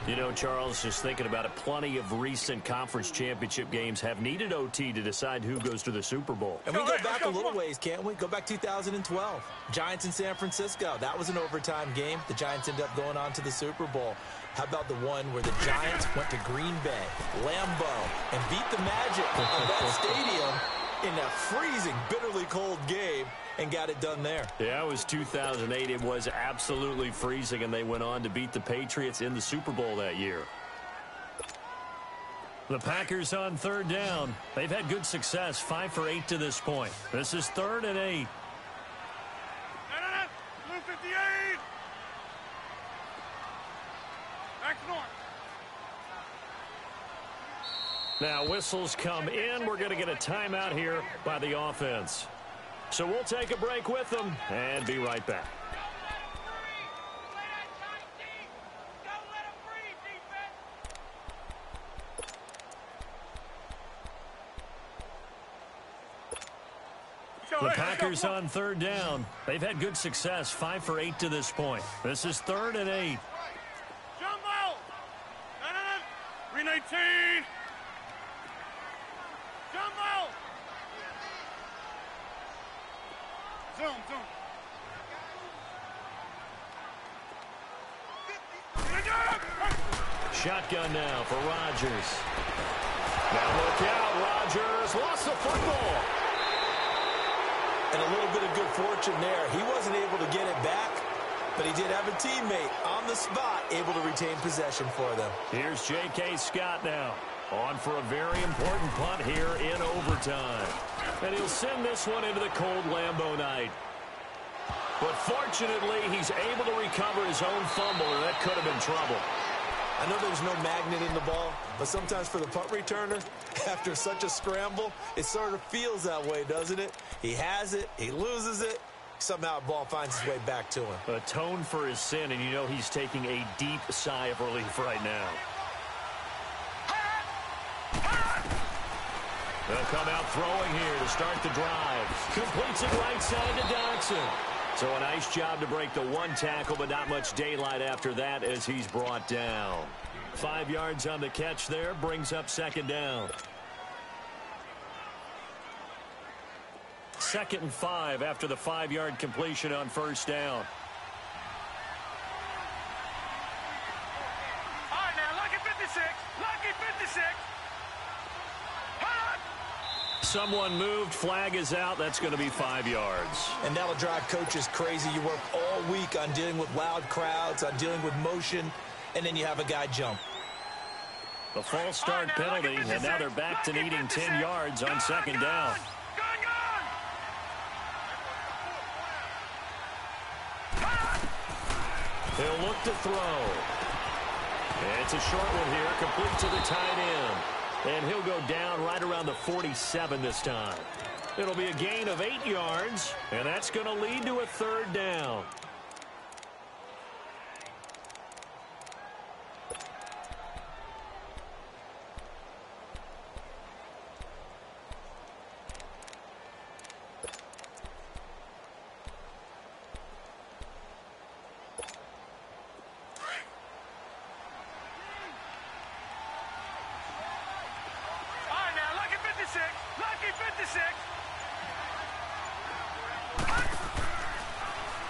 You know, Charles, just thinking about it, plenty of recent conference championship games have needed OT to decide who goes to the Super Bowl. And we go back a little ways, can't we? Go back 2012. Giants in San Francisco. That was an overtime game. The Giants ended up going on to the Super Bowl. How about the one where the Giants went to Green Bay, Lambeau, and beat the Magic of that stadium in a freezing, bitterly cold game and got it done there. Yeah, it was 2008. It was absolutely freezing, and they went on to beat the Patriots in the Super Bowl that year. The Packers on 3rd down. They've had good success, 5 for 8 to this point. This is 3rd and 8. Blue 58. Back north. Now whistles come in. We're going to get a timeout here by the offense. So we'll take a break with them and be right back. The Packers on 3rd down. They've had good success, 5 for 8 to this point. This is 3rd and 8. Jump out. 319. Jump out. Zoom. Shotgun now for Rodgers. Now look out, Rodgers lost the football. And a little bit of good fortune there. He wasn't able to get it back, but he did have a teammate on the spot able to retain possession for them. Here's J.K. Scott now. On for a very important punt here in overtime. And he'll send this one into the cold Lambeau night. But fortunately, he's able to recover his own fumble, and that could have been trouble. I know there's no magnet in the ball, but sometimes for the punt returner, after such a scramble, it sort of feels that way, doesn't it? He has it, he loses it, somehow the ball finds its way back to him. Atone for his sin, and you know he's taking a deep sigh of relief right now. They'll come out throwing here to start the drive. Completes it right side to Dodson. So a nice job to break the one tackle, but not much daylight after that as he's brought down. 5 yards on the catch there, brings up 2nd down. 2nd and 5 after the 5-yard completion on 1st down. someone moved. Flag is out. That's going to be 5 yards. And that'll drive coaches crazy. You work all week on dealing with loud crowds, on dealing with motion, and then you have a guy jump. The false start penalty, and now they're back to needing 10 yards on second down. He'll look to throw. It's a short one here, complete to the tight end. And he'll go down right around the 47 this time. It'll be a gain of 8 yards, and that's going to lead to a third down.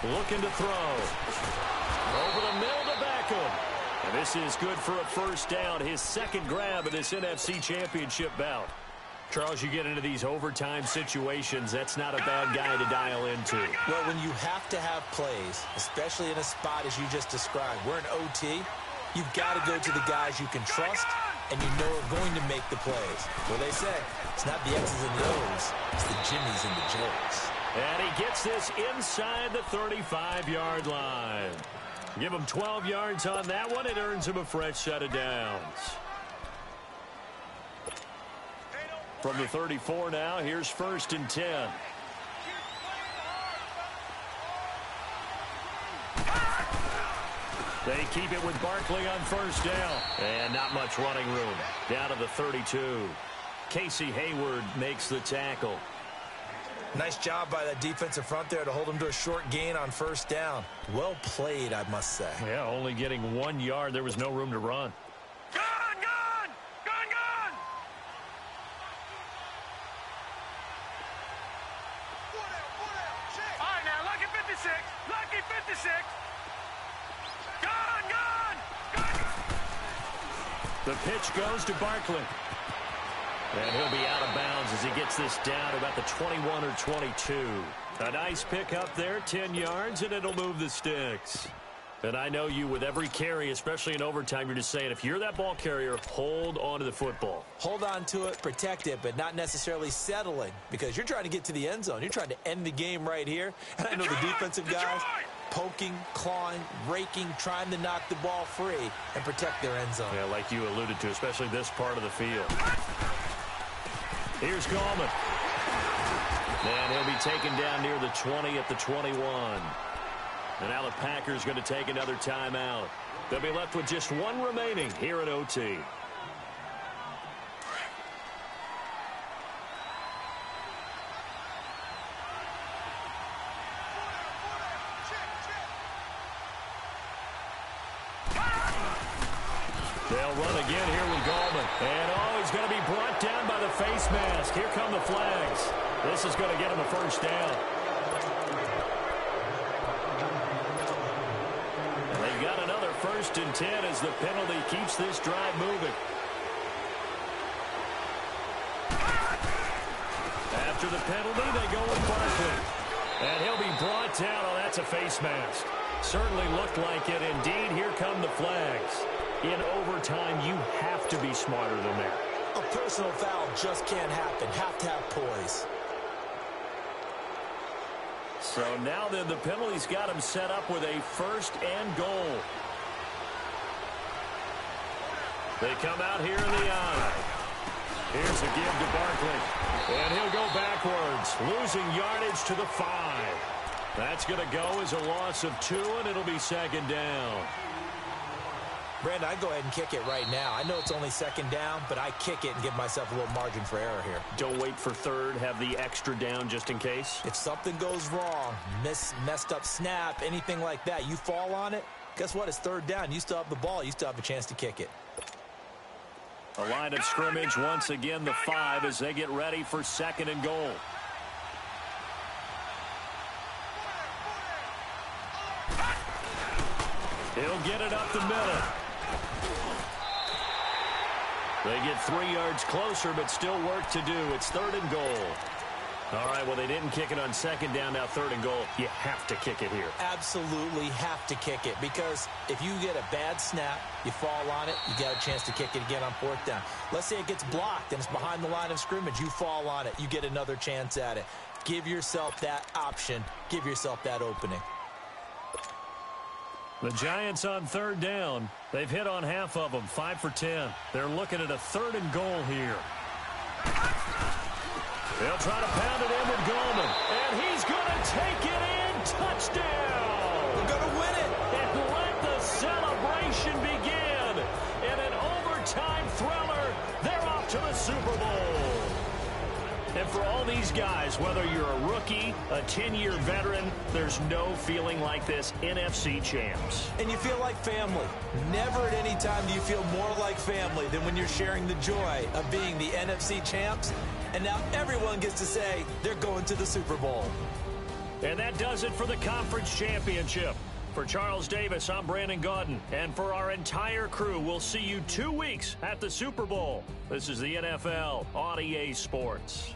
Looking to throw. Over the middle to Beckham. And this is good for a first down. His second grab of this NFC Championship bout. Charles, you get into these overtime situations, that's not a bad guy to dial into. Well, when you have to have plays, especially in a spot as you just described, we're in OT, you've got to go to the guys you can trust and you know are going to make the plays. Well, they say it's not the X's and the O's, it's the Jimmies and the Joes. And he gets this inside the 35-yard line. Give him 12 yards on that one. It earns him a fresh set of downs. From the 34 now, here's 1st and 10. They keep it with Barkley on first down. And not much running room. Down to the 32. Casey Hayward makes the tackle. Nice job by that defensive front there to hold him to a short gain on first down. Well played, I must say. Yeah, only getting 1 yard. There was no room to run. Gone, gone! Gone, gone! All right, now, lucky 56. Lucky 56. Gone, gone! Gone! The pitch goes to Barkley. And he'll be out of bounds as he gets this down about the 21 or 22. A nice pickup there, 10 yards, and it'll move the sticks. And I know you, with every carry, especially in overtime, you're just saying, if you're that ball carrier, hold on to the football. Hold on to it, protect it, but not necessarily settling, because you're trying to get to the end zone. You're trying to end the game right here. And I know the defensive guys poking, clawing, raking, trying to knock the ball free and protect their end zone. Yeah, like you alluded to, especially this part of the field. Here's Gallman. And he'll be taken down near the 20 at the 21. And now the Packers going to take another timeout. They'll be left with just one remaining here at OT. They'll run again here with Gallman. And he's going to be brought down by the face mask. Here come the flags. This is going to get him a first down. And they've got another 1st and 10 as the penalty keeps this drive moving. After the penalty, they go with Barkley. And he'll be brought down. Oh, that's a face mask. Certainly looked like it. Indeed, here come the flags. In overtime, you have to be smarter than that. A personal foul just can't happen. Have to have poise. So now then, the penalty's got him set up with a 1st and goal. They come out here in the eye. Here's a give to Barkley. And he'll go backwards, losing yardage to the 5. That's going to go as a loss of 2, and it'll be 2nd down. Brandon, I'd go ahead and kick it right now. I know it's only 2nd down, but I kick it and give myself a little margin for error here. Don't wait for 3rd. Have the extra down just in case. If something goes wrong, messed up snap, anything like that, you fall on it, guess what? It's 3rd down. You still have the ball. You still have a chance to kick it. A line of scrimmage once again, the 5, as they get ready for 2nd and goal. He'll get it up the middle. They get 3 yards closer, but still work to do. It's 3rd and goal. All right, well, they didn't kick it on 2nd down, now 3rd and goal. You have to kick it here. Absolutely have to kick it, because if you get a bad snap, you fall on it, you got a chance to kick it again on 4th down. Let's say it gets blocked and it's behind the line of scrimmage. You fall on it, you get another chance at it. Give yourself that option. Give yourself that opening. The Giants on 3rd down. They've hit on half of them, 5 for 10. They're looking at a 3rd and goal here. They'll try to pound it in with Goldman. And he's going to take it in. Touchdown! They're going to win it. And let the celebration begin. In an overtime thriller, they're off to the Super Bowl. And for all these guys, whether you're a rookie, a 10-year veteran, there's no feeling like this. NFC champs. And you feel like family. Never at any time do you feel more like family than when you're sharing the joy of being the NFC champs. And now everyone gets to say they're going to the Super Bowl. And that does it for the conference championship. For Charles Davis, I'm Brandon Gaudin. And for our entire crew, we'll see you 2 weeks at the Super Bowl. This is the NFL on EA Sports.